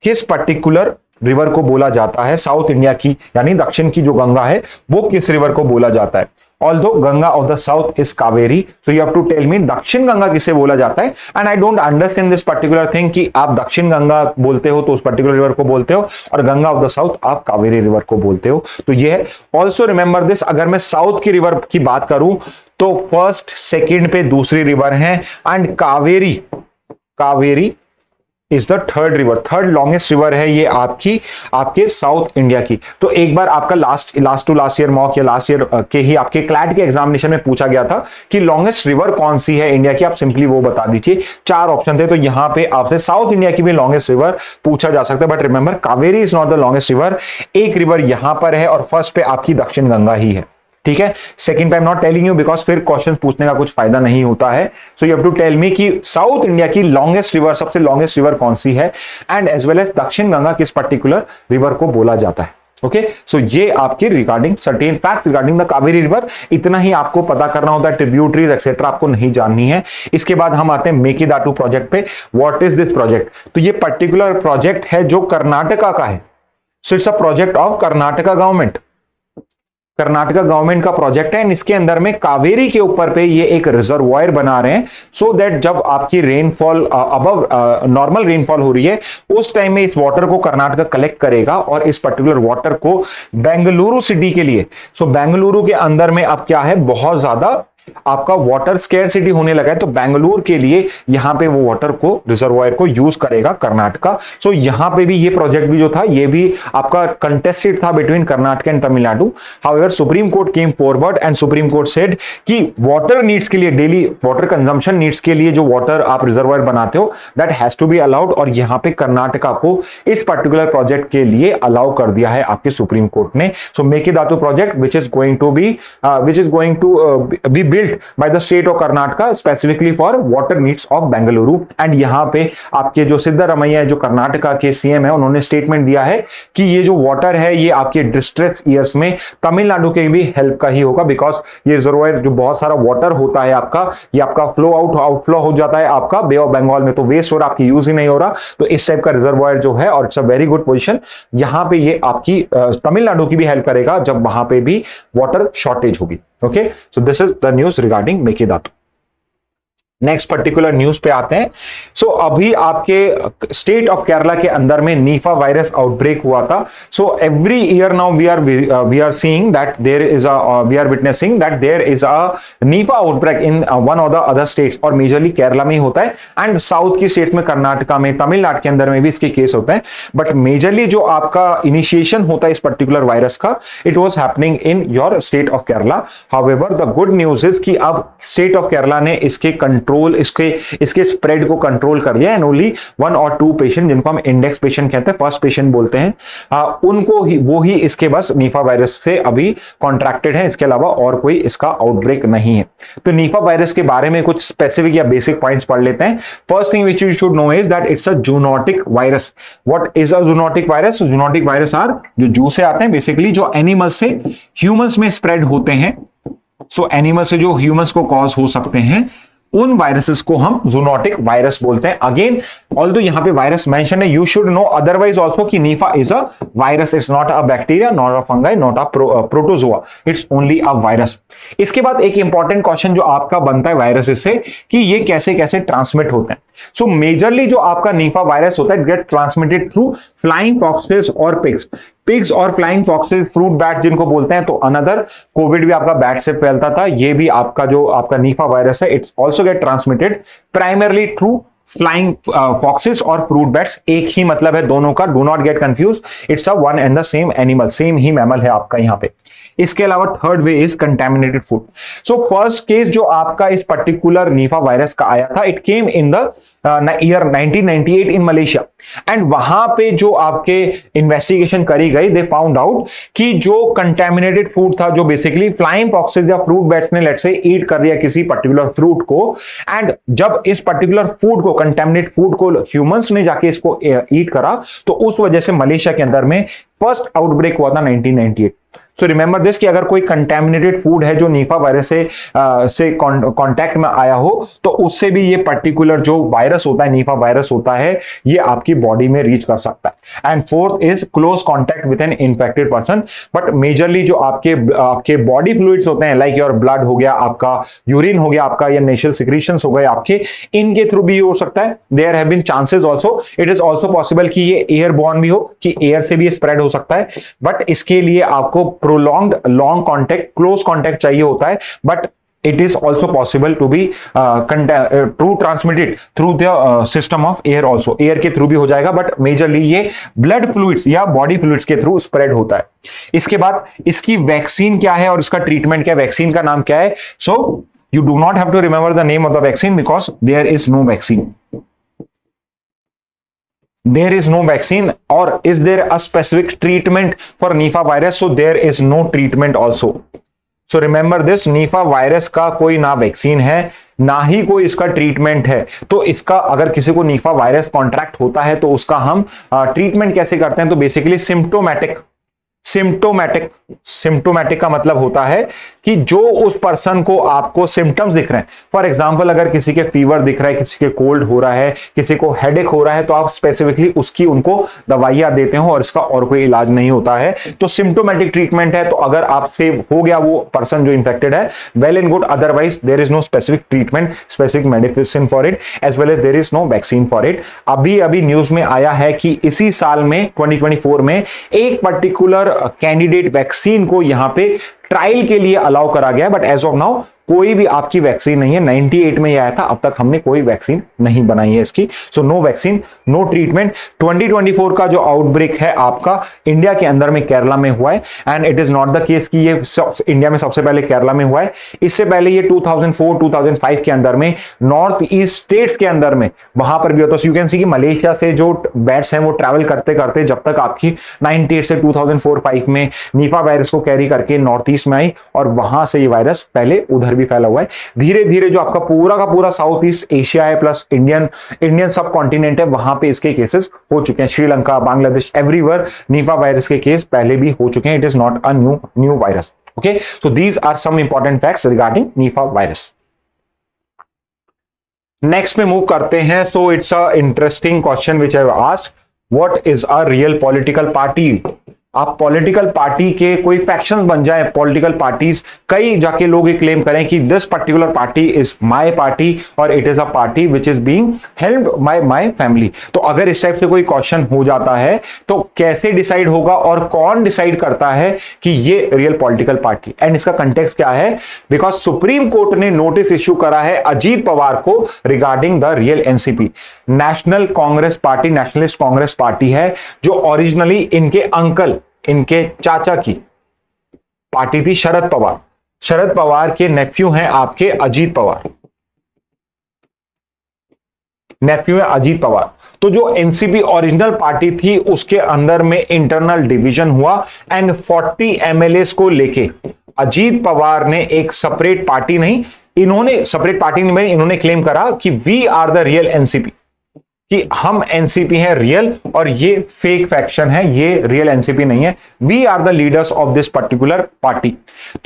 किस पर्टिकुलर रिवर को बोला जाता है, साउथ इंडिया की यानी दक्षिण की जो गंगा है वो किस रिवर को बोला जाता है। Although Ganga of the South is Kaveri, so you have to tell me दक्षिण गंगा किसे बोला जाता है। And I don't understand this particular thing कि आप दक्षिण गंगा बोलते हो तो उस पर्टिकुलर रिवर को बोलते हो, और गंगा ऑफ द साउथ आप कावेरी रिवर को बोलते हो। तो ये है। ऑल्सो रिमेंबर दिस, अगर मैं साउथ की रिवर की बात करूं तो फर्स्ट सेकंड पे दूसरी रिवर है, and Kaveri is the third river, third longest river है ये आपकी, आपके साउथ इंडिया की। तो एक बार आपका last to last year mock या लास्ट ईयर के ही आपके क्लैट के एग्जामिनेशन में पूछा गया था कि लॉन्गेस्ट रिवर कौन सी है इंडिया की, आप सिंपली वो बता दीजिए। 4 ऑप्शन थे, तो यहां पे आपसे साउथ इंडिया की भी लॉन्गेस्ट रिवर पूछा जा सकता है, but remember Kaveri is not the longest river. एक रिवर यहां पर है और फर्स्ट पे आपकी दक्षिण गंगा ही है, ठीक है। सेकंड पे I am not telling you because फिर क्वेश्चन पूछने का कुछ फायदा नहीं होता है। So you have to tell me कि साउथ इंडिया की लॉन्गेस्ट रिवर, सबसे लॉन्गेस्ट रिवर कौन सी है, एंड एज वेल एज दक्षिण गंगा किस पर्टिकुलर रिवर को बोला जाता है। ओके, सो ये आपके regarding certain facts regarding the Kaveri river, इतना ही आपको पता करना होता है। ट्रिब्यूटरीज एक्सेट्रा आपको नहीं जाननी है। इसके बाद हम आते हैं मेकेदातु प्रोजेक्ट पे। What is this project? तो ये पर्टिकुलर प्रोजेक्ट है जो कर्नाटका का है। सो it's a project of Karnataka government, Karnataka government का प्रोजेक्ट है, एंड इसके अंदर में कावेरी के ऊपर पे ये एक रिजर्वायर बना रहे हैं, सो दैट जब आपकी रेनफॉल अबव नॉर्मल रेनफॉल हो रही है उस टाइम में इस वाटर को कर्नाटका कलेक्ट करेगा और इस पर्टिकुलर वाटर को बेंगलुरु सिटी के लिए, सो बेंगलुरु के अंदर में अब क्या है, बहुत ज्यादा आपका वाटर स्केर्सिटी होने लगा है, तो बेंगलुरु के लिए यहां पे वो वाटर को रिजर्वायर को यूज करेगा कर्नाटका। सो यहां पे भी ये प्रोजेक्ट भी जो था ये भी आपका कंटेस्टेड था between Karnataka and Tamil Nadu. However supreme court came forward and supreme court said कि वाटर नीड्स के लिए, डेली वाटर कंजम्पशन नीड्स के लिए जो वाटर आप रिजर्वायर बनाते हो that has to be allowed, और यहां पे कर्नाटका को इस पर्टिकुलर प्रोजेक्ट के लिए अलाउ कर दिया है आपके सुप्रीम कोर्ट ने। So Mekedatu project which is going to be built by the state of Karnataka specifically for water needs of Bengaluru। And यहां पे आपके जो सिद्धरामैया जो कर्नाटका के सीएम है उन्होंने स्टेटमेंट दिया है कि ये जो वाटर है ये आपके डिस्ट्रेस ईयर्स में तमिलनाडु के भी हेल्प का ही होगा, बिकॉज ये रिजर्वायर जो बहुत सारा वाटर होता है आपका, ये आपका आउटफ्लो हो जाता है आपका बे ऑफ बंगाल में, तो वेस्ट हो रहा, आपकी यूज ही नहीं हो रहा, तो इस टाइप का रिजर्वायर जो है, और it's a very good position, यहां पे ये आपकी तमिलनाडु की भी हेल्प करेगा जब वहां पे भी वाटर शॉर्टेज होगी। Okay, so this is the news regarding Mekedatu। Next particular news पे आते हैं। सो अभी आपके स्टेट ऑफ केरला के अंदर में नीफा वायरस आउटब्रेक हुआ था। So every year now we are seeing that there is we are witnessing that there is a Nipah outbreak in one of the other states, और मेजरली केरला में ही होता है, एंड साउथ की स्टेट्स में कर्नाटका में, तमिलनाडु के अंदर में भी इसके केस होते हैं, बट मेजरली जो आपका इनिशिएशन होता है इस पर्टिकुलर वायरस का, it was happening in your state of Kerala. However the good news is कि अब स्टेट ऑफ केरला ने इसके कंट्रोल, इसके स्प्रेड को कंट्रोल कर लिया, एंड ओनली 1 और 2 पेशेंट जिनको हम इंडेक्स पेशेंट कहते हैं, फर्स्ट पेशेंट बोलते हैं, उनको ही, वो ही इसके बस नीफा वायरस से अभी कॉन्ट्रैक्टेड है, इसके अलावा और कोई इसका आउटब्रेक नहीं है। तो नीफा वायरस के बारे में कुछ स्पेसिफिक या बेसिक पॉइंट्स पढ़ लेते हैं। First thing which you should know is that it's a zoonotic virus. What is a zoonotic virus? Zoonotic virus are जो जू से आते हैं, बेसिकली जो एनिमल से ह्यूमंस में स्प्रेड होते हैं। सो एनिमल से जो ह्यूमंस को कॉज हो सकते हैं उन वायरसेस को हम जूनोटिक वायरस बोलते हैं। अगेन ऑल्दो यहां पे वायरस मेंशन है, you should know otherwise also कि Nipah is a virus, it's not a bacteria, not a fungi, not a protozoa, it's only a virus. इसके बाद एक इंपॉर्टेंट क्वेश्चन जो आपका बनता है वायरसेस से कि ये कैसे कैसे ट्रांसमिट होते हैं। सो मेजरली जो आपका नीफा वायरस होता है it get transmitted through flying foxes और पिग्स और फ्लाइंग फॉक्सेस, फ्रूट बैट जिनको बोलते हैं। तो अनदर कोविड भी आपका बैट से फैलता था, ये भी आपका जो आपका नीफा वायरस है it's also get transmitted primarily through flying foxes और फ्रूट बैट्स। एक ही मतलब है दोनों का, do not get confuse, it's a one and the same animal, same he mammal है आपका यहाँ पे। इसके अलावा third way is contaminated food. So first case जो आपका इस पर्टिकुलर नीफा वायरस का आया था, it came in the year 1998 in Malaysia, and वहां पे जो आपके इन्वेस्टिगेशन करी गई, दे फाउंड आउट कि जो कंटेमिनेटेड फूड था, जो बेसिकली फ्लाइंग फॉक्सेस या फ्रूट बैट्स ने लेट्स से ईट कर दिया किसी पर्टिकुलर फ्रूट को, एंड जब इस पर्टिकुलर फूड को, कंटेमिनेटेड फूड को ह्यूमंस ने जाके इसको ईट करा, तो उस वजह से मलेशिया के अंदर में फर्स्ट आउटब्रेक हुआ था 1998। सो रिमेंबर दिस कि अगर कोई कंटेमिनेटेड फूड है जो नीफा वायरस से कांटेक्ट में आया हो, तो उससे भी ये पर्टिकुलर जो वायरस होता है, नीफा वायरस होता है, ये आपकी बॉडी में रीच कर सकता है। And fourth is close contact with an infected person. But majorly जो आपके बॉडी फ्लूइड्स होते हैं, लाइक योर ब्लड हो गया, आपका यूरिन हो गया आपका, या नेशनल सिक्रीशंस हो गए आपके, इनके थ्रू भी हो सकता है। There have been chances also, it is also possible कि ये एयरबॉर्न भी हो, कि एयर से भी स्प्रेड हो सकता है, बट इसके लिए आपको prolonged long contact, close contact चाहिए होता है। But it is also possible to be transmitted through the system of air also, air के थ्रू भी हो जाएगा, बट मेजरली ये ब्लड फ्लूइड्स या बॉडी फ्लूइड्स के थ्रू स्प्रेड होता है। इसके बाद इसकी वैक्सीन क्या है और इसका ट्रीटमेंट क्या है, वैक्सीन का नाम क्या है? सो you do not have to remember the name of the vaccine because there is no vaccine. There is no vaccine. Or is there a specific treatment for Nipah virus? So there is no treatment also. So remember this, Nipah virus का कोई ना वैक्सीन है ना ही कोई इसका ट्रीटमेंट है। तो इसका अगर किसी को नीफा वायरस कॉन्ट्रैक्ट होता है तो उसका हम ट्रीटमेंट कैसे करते हैं? तो बेसिकली सिम्टोमैटिक का मतलब होता है कि जो उस पर्सन को आपको सिम्टम्स दिख रहे हैं, फॉर एग्जांपल अगर किसी के फीवर दिख रहा है, किसी के कोल्ड हो रहा है, किसी को हेडेक हो रहा है, तो आप स्पेसिफिकली उसकी उनको दवाइयां देते हो और इसका और कोई इलाज नहीं होता है, तो सिम्टोमैटिक ट्रीटमेंट है। तो अगर आपसे हो गया वो पर्सन जो इन्फेक्टेड है, well and good, otherwise there is no specific treatment, specific medicine for it, as well as there is no vaccine for it. अभी न्यूज में आया है कि इसी साल में 2024 में एक पर्टिकुलर कैंडिडेट वैक्सीन को यहां पे ट्रायल के लिए अलाउ करा गया, बट एज ऑफ नाउ कोई भी आपकी वैक्सीन नहीं है। 98 में ये आया था, अब तक हमने कोई वैक्सीन नहीं बनाई है इसकी। So no vaccine, no treatment. 2024 का जो आउटब्रेक है आपका इंडिया के अंदर में केरला में हुआ है, and it is not the case कि ये इंडिया में सबसे पहले केरला में हुआ है। इससे पहले ये 2004-2005 के अंदर में नॉर्थ ईस्ट स्टेट्स के अंदर में वहां पर भी होता है। यू कैन सी कि मलेशिया से जो बैट्स हैं वो ट्रैवल करते करते जब तक आपकी 98 से 2004-05 में नीफा वायरस को कैरी करके नॉर्थ ईस्ट में आई, और वहां से ये वायरस पहले उधर भी फैला हुआ है। धीरे धीरे जो आपका पूरा का पूरा साउथ ईस्ट एशिया है प्लस इंडियन सब कॉन्टिनेंट है, वहां पे इसके केसेस हो चुके हैं। Sri Lanka, Bangladesh, everywhere Nipah virus के केस पहले भी हो चुके हैं। It is not a new virus. Okay, so these are some important facts regarding Nipah virus. Next में मूव करते हैं। So it's a interesting question which I have asked, what is a real political party? आप पॉलिटिकल पार्टी के कोई फैक्शंस बन जाए, पॉलिटिकल पार्टीज कई जाके लोग ये क्लेम करें कि this particular party is my party और it is a party which is being held by my family. तो अगर इस टाइप से कोई क्वेश्चन हो जाता है तो कैसे डिसाइड होगा और कौन डिसाइड करता है कि ये रियल पॉलिटिकल पार्टी? एंड इसका कंटेक्स्ट क्या है? बिकॉज सुप्रीम कोर्ट ने नोटिस इश्यू करा है अजीत पवार को regarding the real NCP. National Congress party, nationalist Congress party है, जो ओरिजिनली इनके अंकल, इनके चाचा की पार्टी थी। शरद पवार के नेफ्यू हैं आपके अजीत पवार, नेफ्यू है अजीत पवार। तो जो एनसीपी ओरिजिनल पार्टी थी उसके अंदर में इंटरनल डिवीजन हुआ, एंड 40 एमएलए को लेके अजीत पवार ने एक सेपरेट पार्टी नहीं, इन्होंने क्लेम करा कि we are the real NCP, कि हम एनसीपी हैं रियल और ये फेक फैक्शन है, ये रियल एनसीपी नहीं है, we are the leaders of this particular party.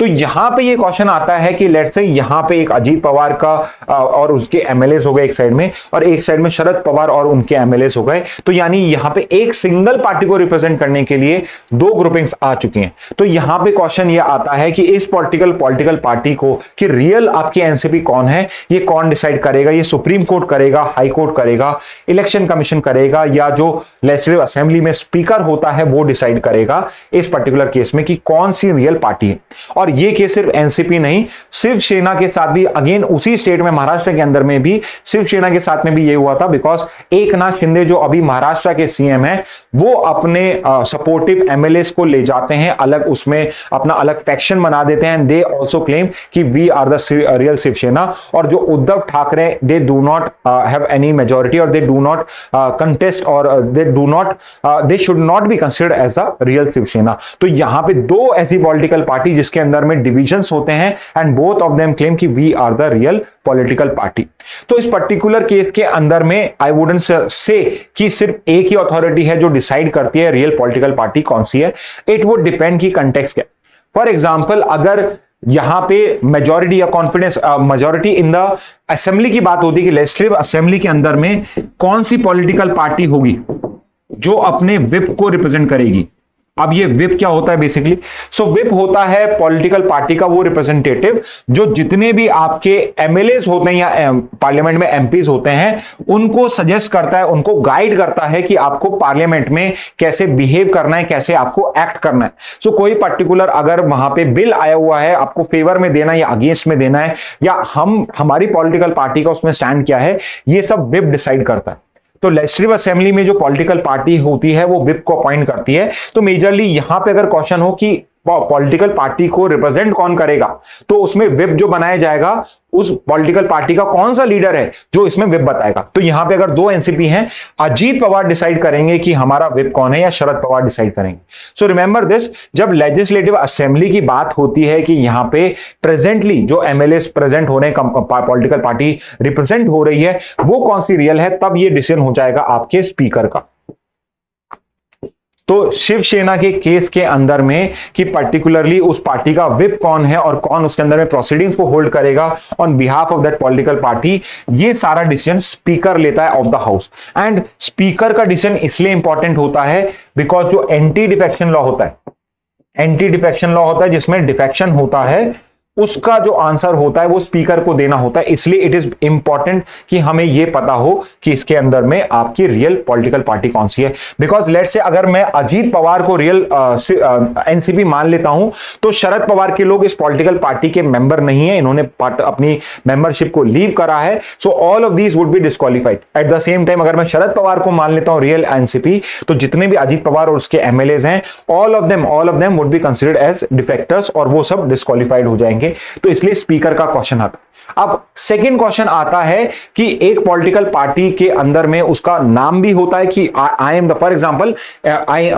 तो यहां पे ये क्वेश्चन आता है कि लेट्स से यहां पे एक अजीत पवार का और उसके एमएलए हो गए एक साइड में, और एक साइड में शरद पवार और उनके एमएलए हो गए, तो यानी यहां पे एक सिंगल पार्टी को रिप्रेजेंट करने के लिए दो ग्रुपिंग्स आ चुकी हैं। तो यहां पे क्वेश्चन ये आता है कि इस पॉलिटिकल पार्टी को कि रियल आपकी एनसीपी कौन है, ये कौन डिसाइड करेगा? ये सुप्रीम कोर्ट करेगा, हाई कोर्ट करेगा, इलेक्शन कमीशन करेगा, या जो लेजिस्लेटिव असेंबली में स्पीकर होता है वो डिसाइड करेगा इस पर्टिकुलर केस में कि कौन सी रियल पार्टी है? और ये केस सिर्फ एनसीपी नहीं, शिवसेना के साथ भी, अगेन उसी स्टेट में महाराष्ट्र के अंदर में भी शिवसेना के साथ में भी ये हुआ था। बिकॉज एकनाथ शिंदे जो अभी महाराष्ट्र के सीएम है, वो अपने सपोर्टिव एमएलए को ले जाते हैं अलग, उसमें अपना अलग फैक्शन बना देते हैं। दे ऑल्सो क्लेम कि we are the real Shiv Sena. और जो Uddhav Thackeray, they do not have any majority और they do not contest or they should not be considered as a real Shiv Sena. तो यहां पे दो ऐसी पॉलिटिकल पार्टी जिसके अंदर में डिविजन्स होते हैं, and both of them claim कि we are the real political party. तो इस पर्टिकुलर केस के अंदर में आई वुडंट से कि सिर्फ एक ही अथॉरिटी है जो डिसाइड करती है रियल पॉलिटिकल पार्टी कौन सी है। इट वुड डिपेंड की कंटेक्स्ट क्या। फॉर एग्जांपल, अगर यहां पे मेजॉरिटी या confidence majority in the assembly की बात होती है कि लेजिस्लेटिव असेंबली के अंदर में कौन सी पॉलिटिकल पार्टी होगी जो अपने विप को रिप्रेजेंट करेगी, अब ये विप क्या होता है बेसिकली? सो विप होता है पॉलिटिकल पार्टी का वो रिप्रेजेंटेटिव जो जितने भी आपके एमएलएस होते हैं या पार्लियामेंट में एमपीज होते हैं उनको सजेस्ट करता है, उनको गाइड करता है कि आपको पार्लियामेंट में कैसे बिहेव करना है, कैसे आपको एक्ट करना है। सो कोई पर्टिकुलर अगर वहां पे बिल आया हुआ है, आपको फेवर में देना है या अगेंस्ट में देना है, या हमारी पॉलिटिकल पार्टी का उसमें स्टैंड क्या है, ये सब विप डिसाइड करता है। तो लेजिस्लेटिव असेंबली में जो पॉलिटिकल पार्टी होती है वो विप को अपॉइंट करती है। तो मेजरली यहां पे अगर क्वेश्चन हो कि पॉलिटिकल पार्टी को रिप्रेजेंट कौन करेगा, तो उसमें विप जो बनाया जाएगा उस पॉलिटिकल पार्टी का कौन सा लीडर है जो इसमें विप बताएगा। तो यहां पे अगर दो एनसीपी हैं, अजीत पवार डिसाइड करेंगे कि हमारा विप कौन है या शरद पवार डिसाइड करेंगे। सो रिमेंबर दिस, जब लेजिस्लेटिव असेंबली की बात होती है कि यहां पे प्रेजेंटली जो एमएलए प्रेजेंट हो रहे हैं, पॉलिटिकल पार्टी रिप्रेजेंट हो रही है, वो कौन सी रियल है, तब ये डिसीजन हो जाएगा आपके स्पीकर का। तो शिवसेना के केस के अंदर में कि पर्टिकुलरली उस पार्टी का विप कौन है और कौन उसके अंदर में प्रोसीडिंग्स को होल्ड करेगा on behalf of that political party, ये सारा डिसीजन स्पीकर लेता है of the house. And speaker का डिसीजन इसलिए इंपॉर्टेंट होता है बिकॉज जो एंटी डिफेक्शन लॉ होता है, एंटी डिफेक्शन लॉ होता है जिसमें डिफेक्शन होता है, उसका जो आंसर होता है वो स्पीकर को देना होता है। इसलिए इट इज इंपॉर्टेंट कि हमें यह पता हो कि इसके अंदर में आपकी रियल पॉलिटिकल पार्टी कौन सी है। बिकॉज लेट्स से अगर मैं अजीत पवार को रियल एनसीपी मान लेता हूं, तो शरद पवार के लोग इस पॉलिटिकल पार्टी के मेंबर नहीं है, इन्होंने अपनी मेंबरशिप को लीव करा है। So all of these would be disqualified. Eight the same time अगर मैं शरद पवार को मान लेता हूं रियल एनसीपी, तो जितने भी अजीत पवार और उसके एमएलएज हैं, all of them would be considered as defectors और वो सब डिस्क्वालिफाइड हो जाएंगे। तो इसलिए स्पीकर का क्वेश्चन आता है। अब सेकंड क्वेश्चन आता है कि एक पॉलिटिकल पार्टी के अंदर में उसका नाम भी होता है कि I am the, for example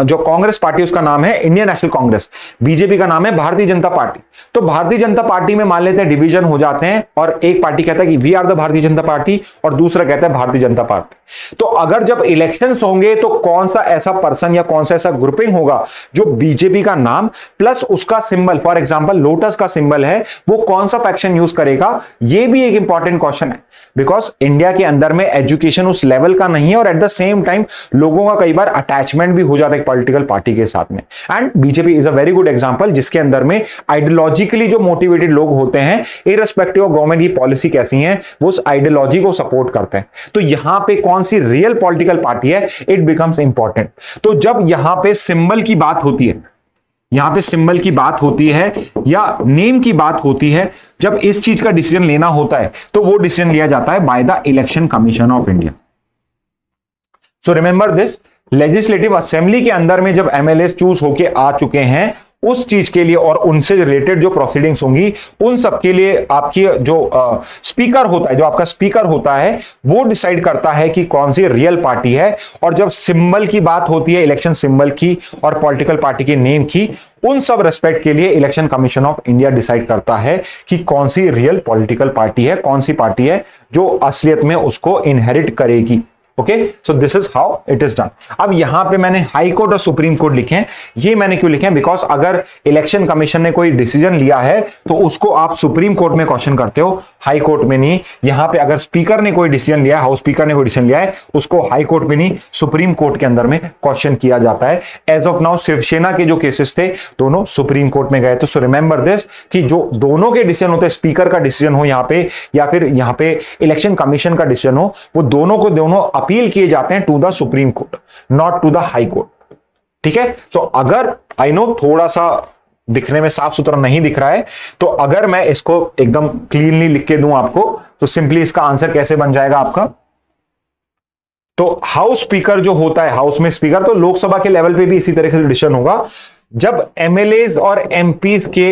जो कांग्रेस पार्टी उसका नाम है इंडियन नेशनल कांग्रेस, बीजेपी का नाम है भारतीय जनता पार्टी। तो भारतीय जनता पार्टी में मान लेते हैं डिवीजन हो जाते हैं और एक पार्टी कहता है कि we are the Bharatiya Janata party और दूसरा कहता है भारतीय जनता पार्टी। तो अगर जब इलेक्शंस होंगे तो कौन सा ऐसा पर्सन या कौन सा ऐसा ग्रुपिंग होगा जो बीजेपी का नाम प्लस उसका सिंबल, फॉर एग्जांपल लोटस का सिंबल है, वो कौन सा फैक्शन यूज करेगा, ये भी एक इंपॉर्टेंट क्वेश्चन है। बिकॉज इंडिया के अंदर में एजुकेशन उस लेवल का नहीं है और एट द सेम टाइम लोगों का कई बार अटैचमेंट भी हो जाता है पॉलिटिकल पार्टी के साथ में। And BJP is a very good example जिसके अंदर में आइडियोलॉजिकली जो मोटिवेटेड लोग होते हैं, इररिस्पेक्टिव ऑफ गवर्नमेंट की पॉलिसी कैसी है, वो उस आइडियोलॉजी को सपोर्ट करते हैं। तो यहां पे कौन सी रियल पॉलिटिकल पार्टी है, इट बिकम्स इंपॉर्टेंट। तो जब यहां पे सिंबल की बात होती है, यहां पे सिंबल की बात होती है या नेम की बात होती है, जब इस चीज का डिसीजन लेना होता है तो वो डिसीजन लिया जाता है by the election commission of India. So remember this, legislative assembly के अंदर में जब एमएलए चूज होके आ चुके हैं, उस चीज के लिए और उनसे रिलेटेड जो प्रोसीडिंग्स होंगी उन सब के लिए आपकी जो स्पीकर होता है, जो आपका स्पीकर होता है, वो डिसाइड करता है कि कौन सी रियल पार्टी है। और जब सिंबल की बात होती है, इलेक्शन सिंबल की और पॉलिटिकल पार्टी के नेम की, उन सब रेस्पेक्ट के लिए election commission of India decide करता है कि कौन सी रियल पॉलिटिकल पार्टी है, कौन सी पार्टी है जो असलियत में उसको इनहेरिट करेगी। Okay, so this is how it is done. अब यहां पे मैंने हाई कोर्ट और सुप्रीम कोर्ट लिखे हैं। ये मैंने क्यों लिखे हैं? बिकॉज अगर इलेक्शन कमीशन ने कोई डिसीजन लिया है तो उसको आप सुप्रीम कोर्ट में क्वेश्चन करते हो, हाई कोर्ट में नहीं। यहां पे अगर स्पीकर ने कोई डिसीजन लिया है, हाउस स्पीकर ने कोई डिसीजन लिया है, उसको हाई कोर्ट में नहीं, सुप्रीम कोर्ट के अंदर में क्वेश्चन किया जाता है। एज ऑफ नाउ शिवसेना के जो केसेस थे दोनों सुप्रीम कोर्ट में गए। तो सो रिमेंबर दिस कि जो दोनों के डिसीजन होते हैं, स्पीकर का डिसीजन हो यहां पे या फिर यहां पे इलेक्शन कमीशन का डिसीजन हो, वो दोनों को दोनों अपील किए जाते हैं to the Supreme Court, not to the High Court. ठीक है, तो अगर आई नो थोड़ा सा दिखने में साफ सुथरा नहीं दिख रहा है, तो अगर मैं इसको एकदम क्लीनली लिख के दूं आपको, तो सिंपली इसका आंसर कैसे बन जाएगा आपका? तो हाउस स्पीकर जो होता है, हाउस में स्पीकर, तो लोकसभा के लेवल पे भी इसी तरीके से डिसीजन होगा। जब एमएलएज और एमपीज के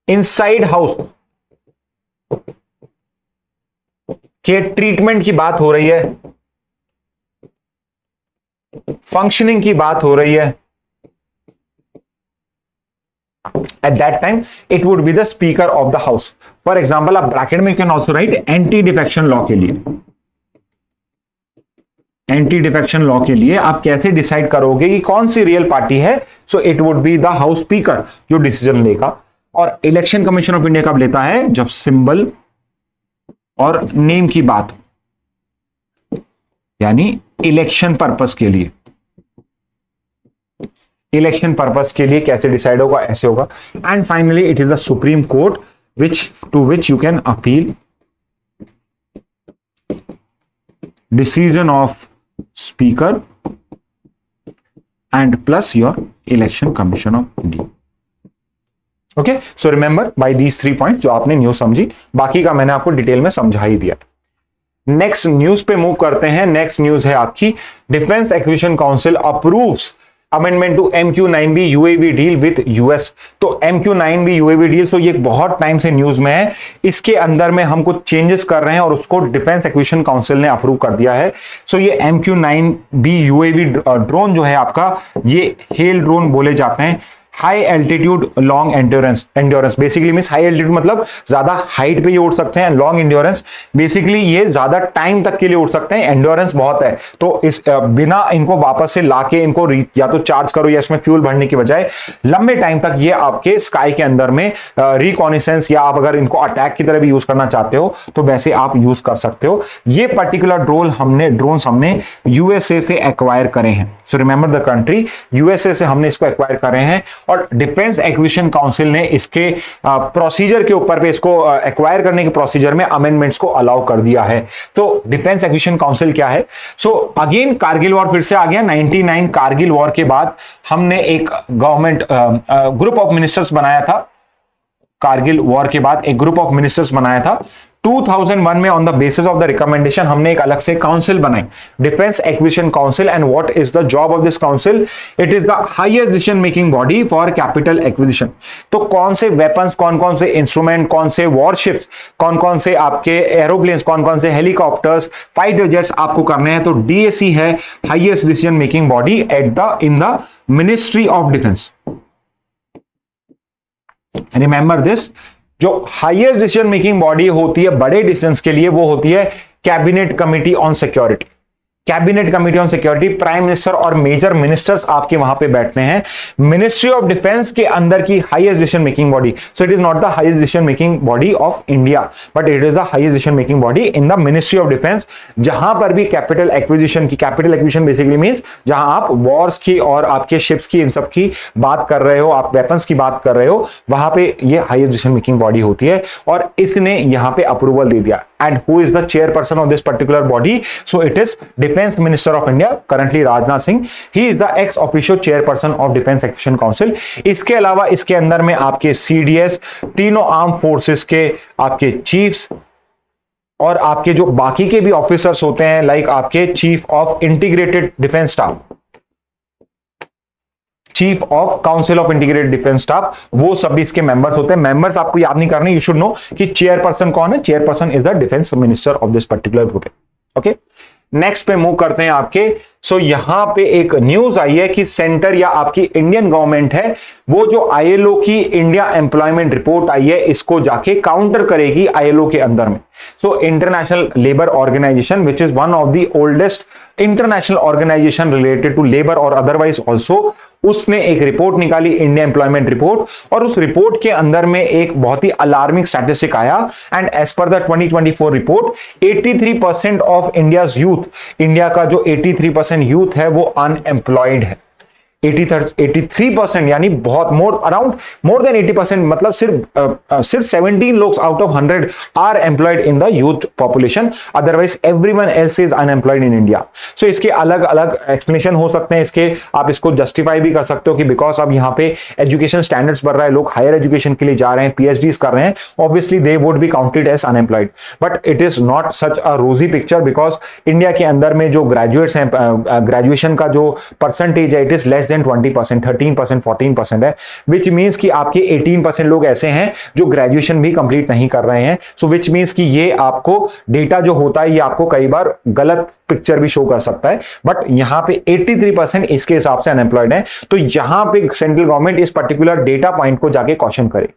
इनसाइड हाउस के ट्रीटमेंट की बात हो रही है, फंक्शनिंग की बात हो रही है, at that time it would be the speaker of the house. For example आप ब्रैकेट में can also right anti defection law के लिए, एंटी डिफेक्शन लॉ के लिए आप कैसे डिसाइड करोगे कि कौन सी रियल पार्टी है? So it would be the house speaker जो डिसीजन लेगा। और इलेक्शन कमीशन ऑफ इंडिया कब लेता है? जब सिंबल और नेम की बात, यानी इलेक्शन पर्पस के लिए। इलेक्शन पर्पस के लिए कैसे डिसाइड होगा, ऐसे होगा। And finally it is the Supreme Court to which you can appeal decision of speaker and plus your election commission of India. Okay, so remember by these 3 points जो आपने न्यूज समझी, बाकी का मैंने आपको डिटेल में समझा ही दिया। नेक्स्ट न्यूज पे मूव करते हैं। नेक्स्ट न्यूज है आपकी defence acquisition council approves amendment to MQ-9B UAV deal with US. तो MQ-9B UAV डील, तो ये बहुत टाइम से न्यूज में है, इसके अंदर में हम कुछ चेंजेस कर रहे हैं और उसको डिफेंस एक्विजिशन काउंसिल ने अप्रूव कर दिया है। सो ये MQ-9B UAV ड्रोन जो है आपका, ये हेल ड्रोन बोले जाते हैं। High altitude long endurance basically means high altitude मतलब ज्यादा हाइट पे ये उड़ सकते हैं। लॉन्ग एंड्योरेंस बेसिकली ये ज्यादा टाइम तक के लिए उड़ सकते हैं, एंड्योरेंस बहुत है। तो इस बिना इनको वापस से लाके इनको या तो चार्ज करो या इसमें फ्यूल भरने की बजाय लंबे टाइम तक ये आपके स्काई के अंदर में रिकॉनिसेंस या आप अगर इनको अटैक की तरह भी यूज करना चाहते हो तो वैसे आप यूज कर सकते हो। ये पर्टिकुलर ड्रोन्स हमने यूएसए से एक्वायर करे हैं। So remember the country, USA से हमने इसको एक्वायर करे हैं और डिफेंस एक्विजिशन काउंसिल ने इसके प्रोसीजर के ऊपर पे इसको एक्वायर करने के प्रोसीजर में अमेंडमेंट्स को अलाउ कर दिया है। तो डिफेंस एक्विजिशन काउंसिल क्या है? सो अगेन कारगिल वॉर फिर से आ गया। 99 कारगिल वॉर के बाद हमने एक गवर्नमेंट ग्रुप ऑफ मिनिस्टर्स बनाया था। कारगिल वॉर के बाद एक ग्रुप ऑफ मिनिस्टर्स बनाया था। 2001 में on the basis of the recommendation हमने एक अलग से काउंसिल बनाई, defence acquisition council. And what is the job of this council? It is the highest decision making body for capital acquisition. तो कौन से वेपन्स, कौन कौन से इंस्ट्रूमेंट, कौन से वॉरशिप्स, कौन कौन से आपके एरोप्लेन्स, कौन कौन से हेलीकॉप्टर्स, फाइटर जेट्स आपको करने हैं, तो डीएसी है highest decision making body in the ministry of defence. Remember this, जो हाईएस्ट डिसीजन मेकिंग बॉडी होती है बड़े डिसीजंस के लिए, वो होती है cabinet committee on security. Cabinet committee on security, prime minister और मेजर मिनिस्टर्स आपके वहां पे बैठते हैं। मिनिस्ट्री ऑफ डिफेंस के अंदर की highest decision making body, so it is not the highest decision making body of India but it is the highest decision making body in the ministry of defence. जहां पर भी कैपिटल एक्विजिशन बेसिकली मींस जहां आप वॉर्स की और आपके शिप्स की, इन सब की बात कर रहे हो, आप वेपन्स की बात कर रहे हो, वहां पे ये हाईएस्ट डिसीजन मेकिंग बॉडी होती है और इसने यहां पे अप्रूवल दे दिया। And who is the chairperson of this particular body? So it is defence minister of India, currently Rajnath Singh. He is the ex officio chairperson of defence acquisition council. इसके अलावा इसके अंदर में आपके सीडीएस, तीनों आर्म फोर्सेस के आपके चीफ्स और आपके जो बाकी के भी ऑफिसर्स होते हैं, लाइक आपके chief of integrated defence staff, chief of council of integrated defence staff, वो सभी इसके मेंबर्स होते हैं। मेंबर्स आपको याद नहीं करने, यू शुड नो कि चेयरपर्सन कौन है। Chairperson is the defence minister of this particular group. Okay, next पे मूव करते हैं आपके। सो यहां पे एक न्यूज आई है कि सेंटर या आपकी इंडियन गवर्नमेंट है, वो जो आईएलओ की इंडिया एम्प्लॉयमेंट रिपोर्ट आई है, इसको जाके काउंटर करेगी आईएलओ के अंदर में। So international labour organisation which is one of the oldest international organisation related to labour और अदरवाइज ऑल्सो, उसने एक रिपोर्ट निकाली, इंडिया एम्प्लॉयमेंट रिपोर्ट, और उस रिपोर्ट के अंदर में एक बहुत ही अलार्मिंग स्टैटिस्टिक आया। And as per the 2024 report, 83% of India's youth, India का जो 83% यूथ है वो अनएम्प्लॉयड है। 83% यानी बहुत मोर देन 80%, मतलब सिर्फ 17 लोग out of 100 are employed in the youth population, otherwise everyone else is unemployed in India. So इसके अलग अलग एक्सप्लेनेशन हो सकते हैं इसके, आप इसको जस्टिफाई भी कर सकते हो कि बिकॉज अब यहाँ पे एजुकेशन स्टैंडर्ड्स बढ़ रहा है, लोग हायर एजुकेशन के लिए जा रहे हैं, पीएचडीज कर रहे हैं, obviously they would be counted as unemployed. But it is not such a rosy picture, because India के अंदर में जो ग्रेजुएट्स हैं, ग्रेजुएशन का जो परसेंटेज है, इट इज लेस देन 20%, 13%, 14% है, विच मीन्स कि आपके 18% लोग ऐसे हैं जो ग्रेजुएशन भी कंप्लीट नहीं कर रहे हैं। सो विच मीन्स कि ये आपको डेटा जो होता है, ये आपको कई बार गलत पिक्चर भी शो कर सकता है। बट यहां पे 83% इसके हिसाब से अनएम्प्लॉयड है। तो यहां पे सेंट्रल गवर्नमेंट इस पर्टिकुलर डेटा पॉइंट को जाके क्वेश्चन करे।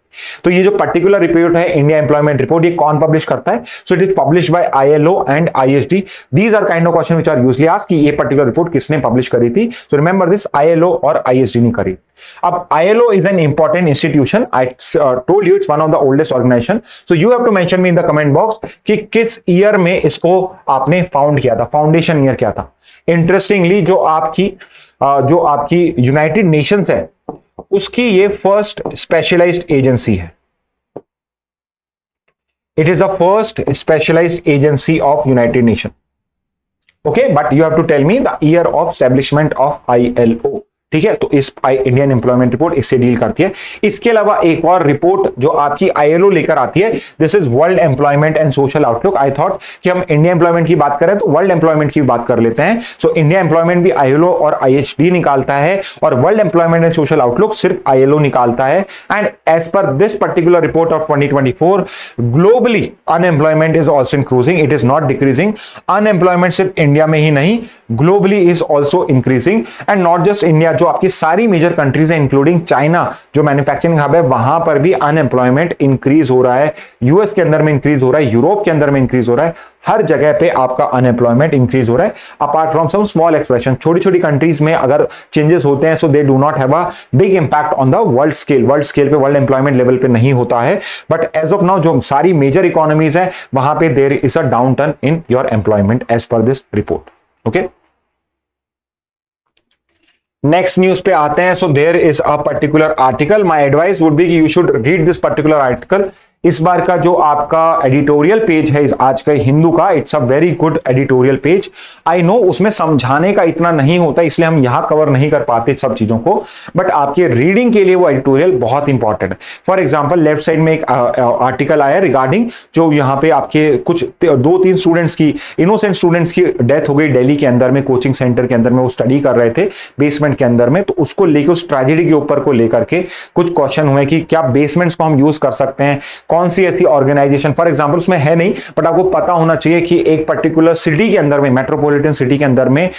तो ये जो पर्टिकुलर रिपोर्ट है, इंडिया एम्प्लॉयमेंट रिपोर्ट, ये कौन पब्लिश करता है? So it is publish by ILO and ISD. These are kind of question which are usually asked कि ये पर्टिकुलर रिपोर्ट किसने पब्लिश करी थी। सो रिमेंबर दिस, आईएलओ और आईएसडी ने करी। अब ILO is an important institution, I told you it's one of the oldest organisation. So you have to mention me in the comment box कि किस ईयर में इसको आपने फाउंड किया था, फाउंडेशन ईयर क्या था। इंटरेस्टिंगली जो आपकी जो आपकी यूनाइटेड नेशंस है उसकी ये फर्स्ट स्पेशलाइज्ड एजेंसी है. It is the first specialized agency of United Nations. Okay, but you have to tell me the year of establishment of ILO. ठीक है, तो इस इंडियन एम्प्लॉयमेंट रिपोर्ट इससे डील करती है. इसके अलावा एक और रिपोर्ट जो आपकी आईएलओ लेकर आती है, this is world employment and social outlook. I thought कि हम इंडिया एम्प्लॉयमेंट की बात करें तो वर्ल्ड एम्प्लॉयमेंट की बात कर लेते हैं. सो इंडिया एम्प्लॉयमेंट भी आईएलओ और आईएचडी निकालता है और world employment and social outlook सिर्फ आईएलओ निकालता है. And as per this particular report of 2024 globally unemployment is also increasing, it is not decreasing. Unemployment सिर्फ इंडिया में ही नहीं, globally is also increasing. And not just India, जो आपकी सारी मेजर कंट्रीज है इंक्लूडिंग चाइना जो मैन्युफैक्चरिंग हब है, वहां पर भी अनएम्प्लॉयमेंट इंक्रीज हो रहा है. यूएस के अंदर में इंक्रीज हो रहा है, यूरोप के अंदर में इंक्रीज हो रहा है, हर जगह पे आपका अनएम्प्लॉयमेंट इंक्रीज हो रहा है. Apart from some small expression, छोटी छोटी कंट्रीज में अगर चेंजेस होते हैं so they do not have a big impact on the world scale. World scale पे, वर्ल्ड एम्प्लॉयमेंट लेवल पे नहीं होता है. बट एज ऑफ नाउ जो सारी मेजर इकोनॉमीज है वहां पे there is a downturn in your employment as per this report. Okay, next news पे आते हैं. So there is a particular article. My advice would be कि you should read this particular article. इस बार का जो आपका एडिटोरियल पेज है आज का हिंदू का, it's a very good editorial page. I know उसमें समझाने का इतना नहीं होता, इसलिए हम यहां कवर नहीं कर पाते सब चीजों को, बट आपके रीडिंग के लिए वो एडिटोरियल बहुत इंपॉर्टेंट है. फॉर एग्जांपल लेफ्ट साइड में एक आर्टिकल आया रिगार्डिंग जो यहाँ पे आपके कुछ 2-3 स्टूडेंट्स की, इनोसेंट स्टूडेंट्स की डेथ हो गई दिल्ली के अंदर में, कोचिंग सेंटर के अंदर में वो स्टडी कर रहे थे बेसमेंट के अंदर में. तो उसको लेकर, उस ट्रेजेडी के ऊपर को लेकर के कुछ क्वेश्चन हुए कि क्या बेसमेंट्स को हम यूज कर सकते हैं, कौन सी ऐसी ऑर्गेनाइजेशन, फॉर एग्जांपल उसमें है नहीं बट आपको पता होना चाहिए कि एक पर्टिकुलर सिटी के अंदर में, मेट्रोपॉलिटन सिटी के अंदर में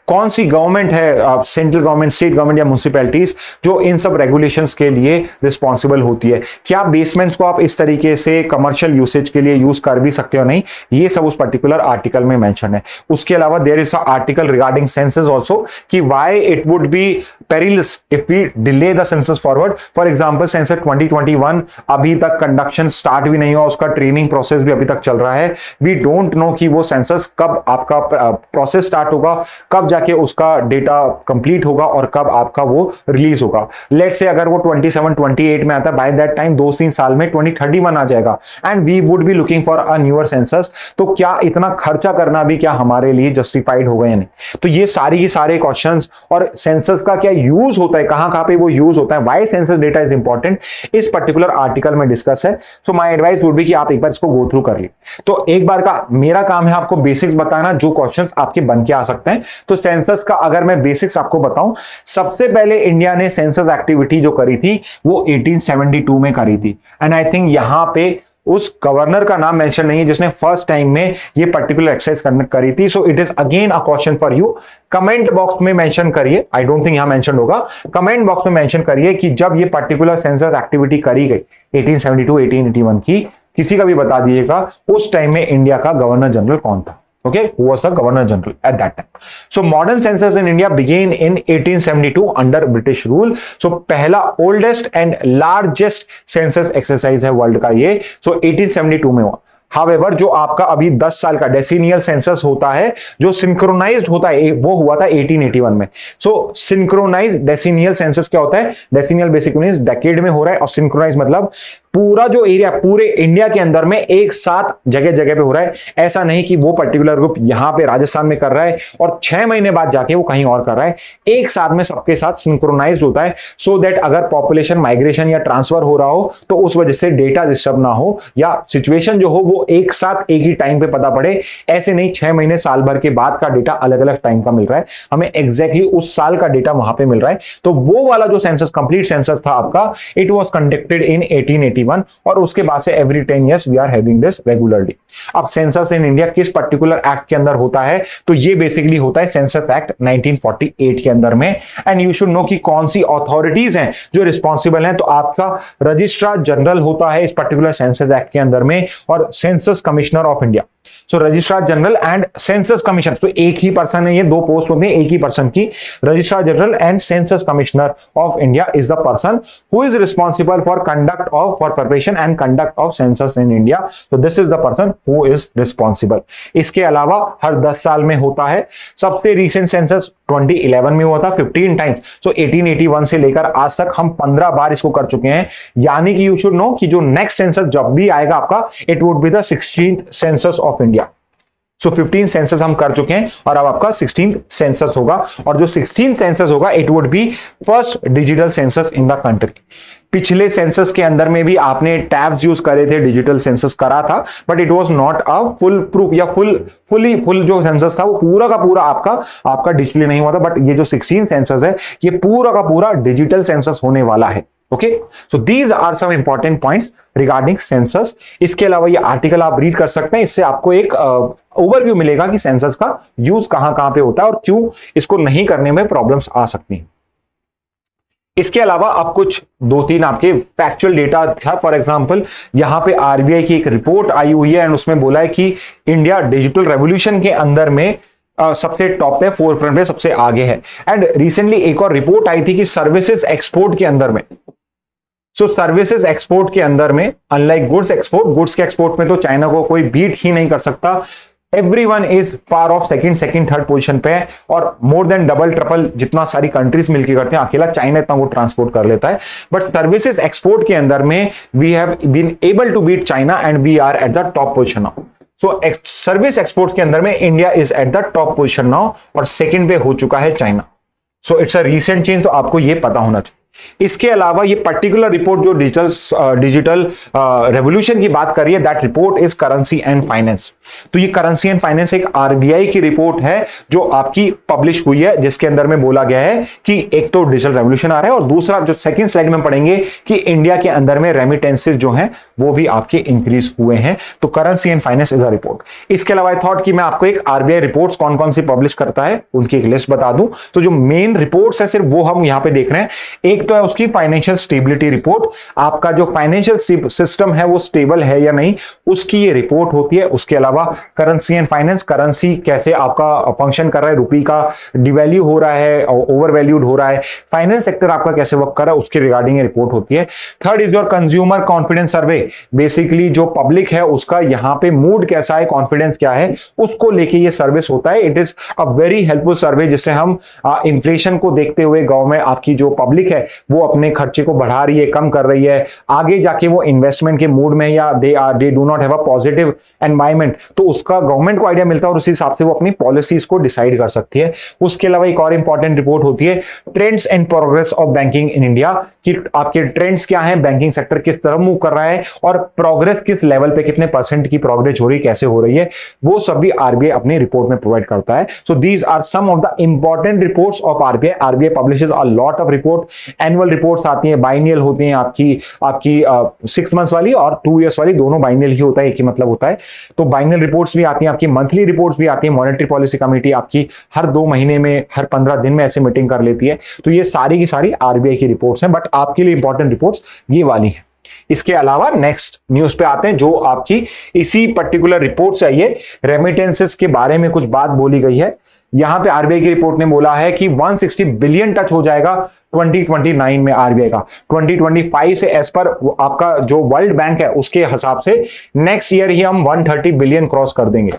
कौन सी गवर्नमेंट है, सेंट्रल गवर्नमेंट, स्टेट गवर्नमेंट या म्युनिसिपैलिटीज, जो इन सब रेगुलेशंस के लिए रिस्पॉन्सिबल होती है. क्या बेसमेंट्स को आप इस तरीके से कमर्शियल यूसेज के लिए यूज कर भी सकते हो नहीं, ये सब उस पर्टिकुलर आर्टिकल में मेंशन है. उसके अलावा there is a article regarding census also कि why it would be perilous if we delay the census forward. For example census 2021 अभी तक कंडक्शन स्टार्ट भी नहीं हुआ, उसका ट्रेनिंग प्रोसेस भी अभी तक चल रहा है. वी डोंट नो कि वो सेंसस कब आपका प्रोसेस स्टार्ट होगा, कब कि उसका डेटा कंप्लीट होगा और कब आपका वो रिलीज होगा. लेट से अगर वो 27-28 में आता है, बाय दैट टाइम 2-3 साल में 2031 आ जाएगा and we would be looking for a newer census. तो क्या इतना खर्चा करना भी क्या हमारे लिए जस्टिफाइड होगा या नहीं. तो ये सारे क्वेश्चंस और सेंसस का क्या यूज होता है, कहां पे वो यूज होता है, why census data is important, इस पर्टिकुलर आर्टिकल में डिस्कस है. So my advice would be कि आप एक बार इसको गो थ्रू कर लीजिए. तो एक बार का मेरा काम है आपको बेसिक्स बताना, जो क्वेश्चंस आपके बन के आ सकते हैं. तो सेंसस का अगर मैं बेसिक्स आपको बताऊं, सबसे पहले इंडिया ने सेंसस एक्टिविटी जो करी थी वो 1872 में करी थी. एंड आई थिंक यहां पे उस गवर्नर का नाम मेंशन नहीं है जिसने फर्स्ट टाइम में ये पर्टिकुलर एक्सरसाइज करी थी. सो it is again a question for you. Comment box में मेंशन करिए, आई डोंट थिंक यहां मेंशन होगा, कमेंट बॉक्स में मेंशन करिए कि जब ये पर्टिकुलर सेंसस एक्टिविटी करी गई 1872 1881 की, किसी का भी बता दीजिएगा उस टाइम में इंडिया का गवर्नर जनरल कौन था. Okay, who was the governor general at that time. So modern census in India began in 1872 under British rule. So पहला oldest and largest census exercise है वर्ल्ड का ये. So 1872 में हुआ. However, जो आपका अभी 10 साल का डेसिनियल सेंसस होता है, जो सिंक्रोनाइज्ड होता है, वो हुआ था 1881 में. सो सिंक्रोनाइज्ड डेसिनियल सेंसस क्या होता है, डेसिनियल बेसिकली मींस डेकेड में हो रहा है और सिंक्रोनाइज मतलब पूरा जो एरिया पूरे इंडिया के अंदर में एक साथ जगह जगह पे हो रहा है. ऐसा नहीं कि वो पर्टिकुलर ग्रुप यहां पे राजस्थान में कर रहा है और 6 महीने बाद जाके वो कहीं और कर रहा है. एक साथ में सबके साथ सिंक्रोनाइज्ड होता है सो दैट अगर पॉपुलेशन माइग्रेशन या ट्रांसफर हो रहा हो तो उस वजह से डेटा डिस्टर्ब ना हो या सिचुएशन जो हो वो एक साथ एक ही टाइम पे पता पड़े. ऐसे नहीं 6 महीने साल भर के बाद का डेटा अलग अलग टाइम का मिल रहा है, हमें एग्जैक्टली उस साल का डेटा वहां पे मिल रहा है. तो वो वाला जो सेंसस कंप्लीट सेंसस था आपका, इट वाज कंडक्टेड इन 1881 और उसके बाद से every 10 years we are having this regularly. अब सेंसस इन इंडिया किस पर्टिकुलर एक्ट के अंदर होता है, तो ये बेसिकली होता है सेंसस एक्ट 1948 के अंदर में. एंड यू शुड नो कि कौन सी अथॉरिटीज हैं जो रिस्पॉन्सिबल हैं. तो आपका रजिस्ट्रार जनरल होता है इस पर्टिकुलर सेंसस एक्ट के अंदर में और census commissioner of India. So registrar general and census commission, तो एक ही पर्सन है, ये दो पोस्ट होते हैं एक ही पर्सन की। Registrar general and census commissioner of India is the person who is responsible for conduct of for preparation and conduct of census in India. तो this is the person who is responsible. इसके अलावा हर 10 साल में होता है। सबसे रीसेंट सेंसस 2011 में हुआ था 15 टाइम्स। सो 1881 से लेकर आज तक हम 15 बार इसको कर चुके हैं। यानी कि यू शुड नो कि जो नेक्स्ट सेंसस जब भी आएगा आपका, it would be the 16th census of India. So 15 census हम कर चुके हैं और अब आपका 16th सेंसस होगा, और जो 16th सेंसस होगा it would B first digital census in the country. पिछले सेंसस के अंदर में भी आपने टैब्स यूज करे थे, डिजिटल सेंसस करा था, but it was not a full proof या फुल जो सेंसस था वो पूरा का पूरा आपका डिजिटली नहीं हुआ था। बट ये जो 16 सेंसस है ये पूरा का पूरा डिजिटल सेंसस होने वाला है। Okay, so these are some important points regarding census. इसके अलावा ये आर्टिकल आप रीड कर सकते हैं, इससे आपको एक ओवरव्यू मिलेगा कि सेंसस का यूज कहां कहां पे होता है और क्यों इसको नहीं करने में प्रॉब्लम्स आ सकती हैं। इसके अलावा अब कुछ 2-3 आपके फैक्चुअल डेटा था। फॉर एग्जांपल यहां पे आरबीआई की एक रिपोर्ट आई हुई है एंड उसमें बोला है कि इंडिया डिजिटल रेवोल्यूशन के अंदर में सबसे टॉप पे, फोरफ्रंट पे सबसे आगे है। एंड रिसेंटली एक और रिपोर्ट आई थी कि सर्विसेज एक्सपोर्ट के अंदर में, सर्विसेज एक्सपोर्ट के अंदर में अनलाइक गुड्स एक्सपोर्ट, गुड्स के एक्सपोर्ट में तो चाइना को कोई बीट ही नहीं कर सकता। Everyone is far of second, third position पे है और मोर देन डबल ट्रिपल जितना सारी कंट्रीज मिलकर करते हैं, अकेला चाइना इतना वो ट्रांसपोर्ट कर लेता है। बट सर्विसेज एक्सपोर्ट के अंदर में we have been able to beat China and we are at the top position now. So service export के अंदर में India is at the top position now और सेकंड पे हो चुका है China. So it's a recent change, तो आपको ये पता होना चाहिए। इसके अलावा ये पर्टिकुलर रिपोर्ट जो डिजिटल रेवोल्यूशन की बात कर रही है, that report is currency and finance. तो ये करेंसी एंड फाइनेंस एक आरबीआई की रिपोर्ट है जो आपकी पब्लिश हुई है, जिसके अंदर में बोला गया है कि एक तो डिजिटल रेवोल्यूशन आ रहा है और दूसरा जो सेकंड स्लाइड में पढ़ेंगे कि इंडिया के अंदर में रेमिटेंसेस जो हैं वो भी आपके इंक्रीज हुए हैं। तो currency and finance is a report. इसके अलावा आई थॉट कि मैं आपको एक आरबीआई रिपोर्ट्स कौन कौन सी पब्लिश करता है उनकी एक लिस्ट बता दूं। तो जो मेन रिपोर्ट्स है सिर्फ वो हम यहां पे देख रहे हैं। एक तो है उसकी फाइनेंशियल स्टेबिलिटी रिपोर्ट, आपका जो फाइनेंशियल सिस्टम है वो स्टेबल है या नहीं उसकी ये रिपोर्ट होती है। उसके अलावा करेंसी एंड फाइनेंस, करेंसी कैसे आपका फंक्शन कर रहा है, रुपी का डिवैल्यू हो रहा है, ओवर वैल्यूड हो रहा है, फाइनेंस सेक्टर आपका कैसे वर्क कर रहा है उसके रिगार्डिंग ये रिपोर्ट होती है। Third is your consumer confidence survey, basically जो पब्लिक है उसका यहाँ पे मूड कैसा है, कॉन्फिडेंस क्या है, उसको लेके ये सर्विस होता है। It is a very helpful survey जिससे हम इन्फ्लेशन को देखते हुए गांव में आपकी जो पब्लिक है वो अपने खर्चे को बढ़ा रही है, कम कर रही है, आगे जाके वो इन्वेस्टमेंट के मूड में या दे do not have a positive environment, तो उसका गवर्नमेंट को आइडिया मिलता है और उसी हिसाब से वो अपनी पॉलिसीज को डिसाइड कर सकती है। उसके अलावा एक और इंपॉर्टेंट रिपोर्ट होती है trends and progress of banking in India, कि आपके ट्रेंड्स क्या हैं, बैंकिंग सेक्टर किस तरह मूव कर रहा है और प्रोग्रेस किस लेवल पे, कितने परसेंट की प्रोग्रेस हो रही है, कैसे हो रही है, वो सब भी आरबीआई अपनी रिपोर्ट में प्रोवाइड करता है। So these are some of the important reports of RBI. RBI publishes a lot of report, annual reports आती हैं, बाइनियल होती हैं, आपकी 6 मंथ्स वाली और 2 इयर्स वाली, दोनों बाइनियल ही होता है, एक ही मतलब होता है। तो बाइनियल रिपोर्ट्स भी आती हैं, आपकी मंथली रिपोर्ट्स भी आती है। मॉनेटरी पॉलिसी कमेटी आपकी हर 2 महीने में, हर 15 दिन में ऐसे मीटिंग कर लेती है। तो ये सारी की सारी आरबीआई की रिपोर्ट्स हैं, बट आपके लिए इंपॉर्टेंट रिपोर्ट्स ये वाली हैं। इसके अलावा नेक्स्ट न्यूज पे आते हैं जो आपकी इसी पर्टिकुलर रिपोर्ट से आई है, रेमिटेंसेस के बारे में कुछ बात बोली गई है। यहां पे आरबीआई की रिपोर्ट ने बोला है कि 160 बिलियन टच हो जाएगा 2029 में आरबीआई का। 2025 से एज पर आपका जो वर्ल्ड बैंक है उसके हिसाब से नेक्स्ट ईयर ही हम 130 बिलियन क्रॉस कर देंगे।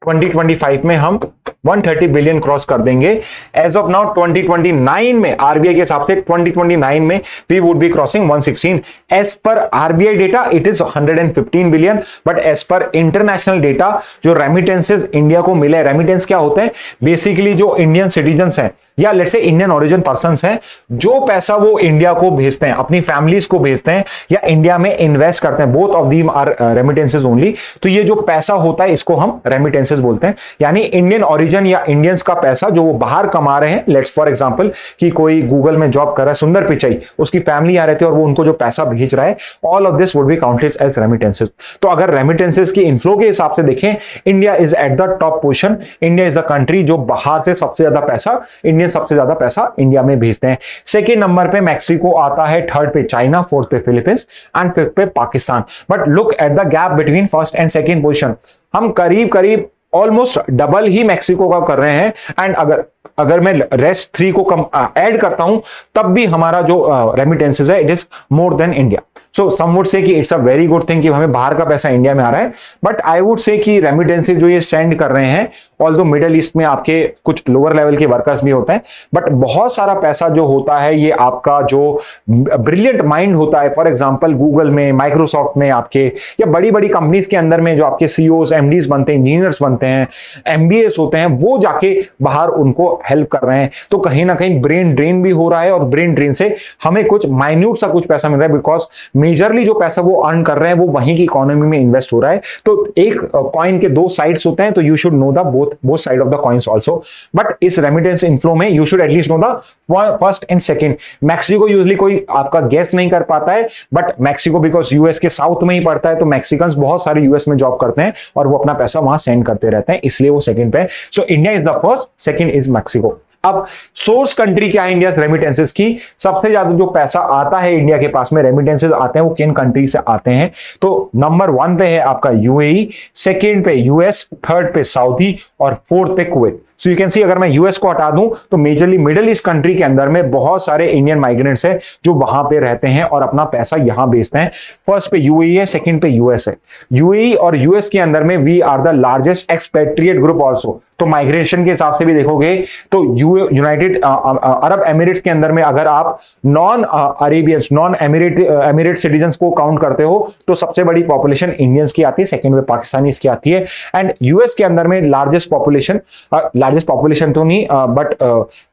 2025 में हम 130 बिलियन क्रॉस कर देंगे। एज ऑफ नाउ 2029 में आरबीआई के हिसाब से 2029 में we would be crossing 116। As per RBI data it is 115 billion, but as per international data जो रेमिटेंसेस इंडिया को मिले, रेमिटेंस क्या होते हैं, बेसिकली जो इंडियन सिटीजन्स हैं या let's say Indian origin persons हैं, जो पैसा वो इंडिया को भेजते हैं, अपनी फैमिलीज को भेजते हैं या इंडिया में इन्वेस्ट करते हैं, both of them are remittances only. तो ये जो पैसा होता है इसको हम रेमिटेंसेस रेमिटेंसेस बोलते हैं, यानी इंडियन ओरिजिन या इंडियंस का पैसा जो वो बाहर कमा रहे हैं। लेट्स फॉर एग्जांपल कि कोई गूगल में जॉब कर रहा है, सुंदर पिचाई, उसकी फैमिली आ रहती है और वो उनको जो पैसा भेज रहा है, all of this would be counted as remittances. तो अगर रेमिटेंसेस की इनफ्लो के हिसाब से देखें, India is at the top position. India is the country जो बाहर से सबसे ज्यादा पैसा, इंडियन सबसे ज्यादा पैसा इंडिया में भेजते हैं। सेकेंड नंबर पे मैक्सिको आता है, थर्ड पे चाइना, फोर्थ पे फिलीपींस एंड फिफ्थ पे Pakistan. But look at the gap between first and second position, हम करीब करीब ऑलमोस्ट डबल ही मैक्सिको का कर रहे हैं। एंड अगर मैं रेस्ट 3 को कम ऐड करता हूं तब भी हमारा जो रेमिटेंसेस है it is more than India. So some would say कि it's a very good thing कि हमें बाहर का पैसा इंडिया में आ रहा है, बट आई वुड से कि रेमिटेंसेस जो ये सेंड कर रहे हैं, ऑल्दो मिडिल ईस्ट में आपके कुछ लोअर लेवल के वर्कर्स भी होते हैं, बट बहुत सारा पैसा जो होता है ये आपका जो ब्रिलियंट माइंड होता है, फॉर एग्जांपल गूगल में, माइक्रोसॉफ्ट में, आपके या बड़ी बड़ी कंपनीज के अंदर में जो आपके सीईओज, एमडीज बनते हैं, इंजीनियर्स बनते हैं, एमबीएस होते हैं, वो जाके बाहर उनको हेल्प कर रहे हैं। तो कहीं ना कहीं ब्रेन ड्रेन भी हो रहा है और ब्रेन ड्रेन से हमें कुछ माइन्यूट सा कुछ पैसा मिल रहा है, बिकॉज मेजरली जो पैसा वो अर्न कर रहे हैं वो वहीं की इकोनॉमी में इन्वेस्ट हो रहा है। तो एक कॉइन के दो साइड्स होते हैं, तो you should know the both side of the coins also. But इस रेमिटेंस इनफ्लो में you should at least know the first and second. Mexico usually कोई आपका गेस नहीं कर पाता है, बट मैक्सिको बिकॉज यूएस के साउथ में ही पड़ता है, तो मैक्सिकन्स बहुत सारे यूएस में जॉब करते हैं और वो अपना पैसा वहां सेंड करते रहते हैं, इसलिए वो सेकंड पे। So India is the first, second is Mexico. अब सोर्स कंट्री क्या है इंडिया रेमिटेंसेस की? सबसे ज्यादा जो पैसा आता है इंडिया के पास में, रेमिटेंसेस आते हैं, वो किन कंट्री से आते हैं? तो नंबर 1 पे है आपका यूएई, सेकंड पे यूएस, थर्ड पे सऊदी और फोर्थ पे Kuwait. So you can see, अगर मैं यूएस को हटा दूं तो मेजरली मिडिल ईस्ट कंट्री के अंदर में बहुत सारे इंडियन माइग्रेंट्स हैं जो वहां पे रहते हैं और अपना पैसा यहां भेजते हैं। फर्स्ट पे यूएई है, सेकंड पे यूएस है। यूएई और यूएस के अंदर में we are the largest expatriate group also. तो माइग्रेशन के हिसाब से भी देखोगे तो यूनाइटेड अरब एमिरेट्स के अंदर में अगर आप non Arabians, non emirate citizens को काउंट करते हो तो सबसे बड़ी पॉपुलेशन इंडियंस की आती है, सेकंड में पाकिस्तानीज की आती है। एंड यूएस के अंदर में लार्जेस्ट पॉपुलेशन तो नहीं, but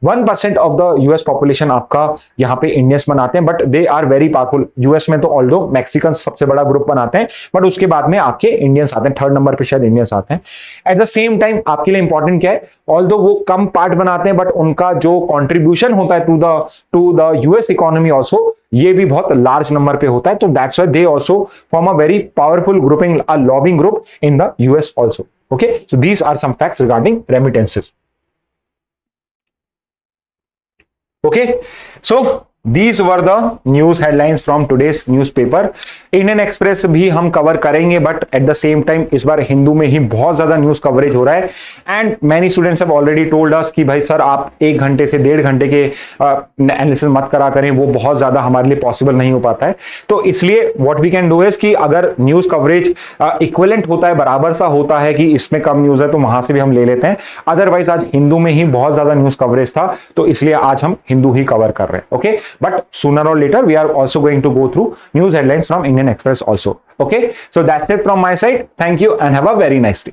1% of the US population आपका यहाँ पे इंडियंस बनाते हैं, but they are very powerful. US में तो ऑल्दो मैक्सिकन सबसे बड़ा ग्रुप बनाते हैं, बट उसके बाद में आपके इंडियंस आते हैं, थर्ड नंबर पे शायद इंडियंस आते हैं। एट द सेम टाइम आपके लिए इंपॉर्टेंट क्या है, ऑल्दो वो कम पार्ट बनाते हैं, बट उनका जो कॉन्ट्रीब्यूशन होता है to the US economy also, ये भी बहुत लार्ज नंबर पे होता है। तो that's why they also form a very powerful grouping, a lobbying group in the US also. Okay, so these are some facts regarding remittances. Okay, so These were the news headlines from today's newspaper. Indian express भी हम कवर करेंगे, but at the same time इस बार हिंदू में ही बहुत ज्यादा न्यूज कवरेज हो रहा है। And many students have already told us कि भाई सर आप 1 घंटे से 1.5 घंटे के एनालिसिस मत करा करें, वो बहुत ज्यादा हमारे लिए पॉसिबल नहीं हो पाता है। तो इसलिए what we can do is कि अगर न्यूज कवरेज इक्विवेलेंट होता है, बराबर सा होता है कि इसमें कम न्यूज है, तो वहां से भी हम ले लेते हैं। अदरवाइज आज हिंदू में ही बहुत ज्यादा न्यूज कवरेज था, तो इसलिए आज हम हिंदू ही कवर कर रहे हैं। Okay, but sooner or later we are also going to go through news headlines from Indian Express also. Okay, so that's it from my side. Thank you and have a very nice day.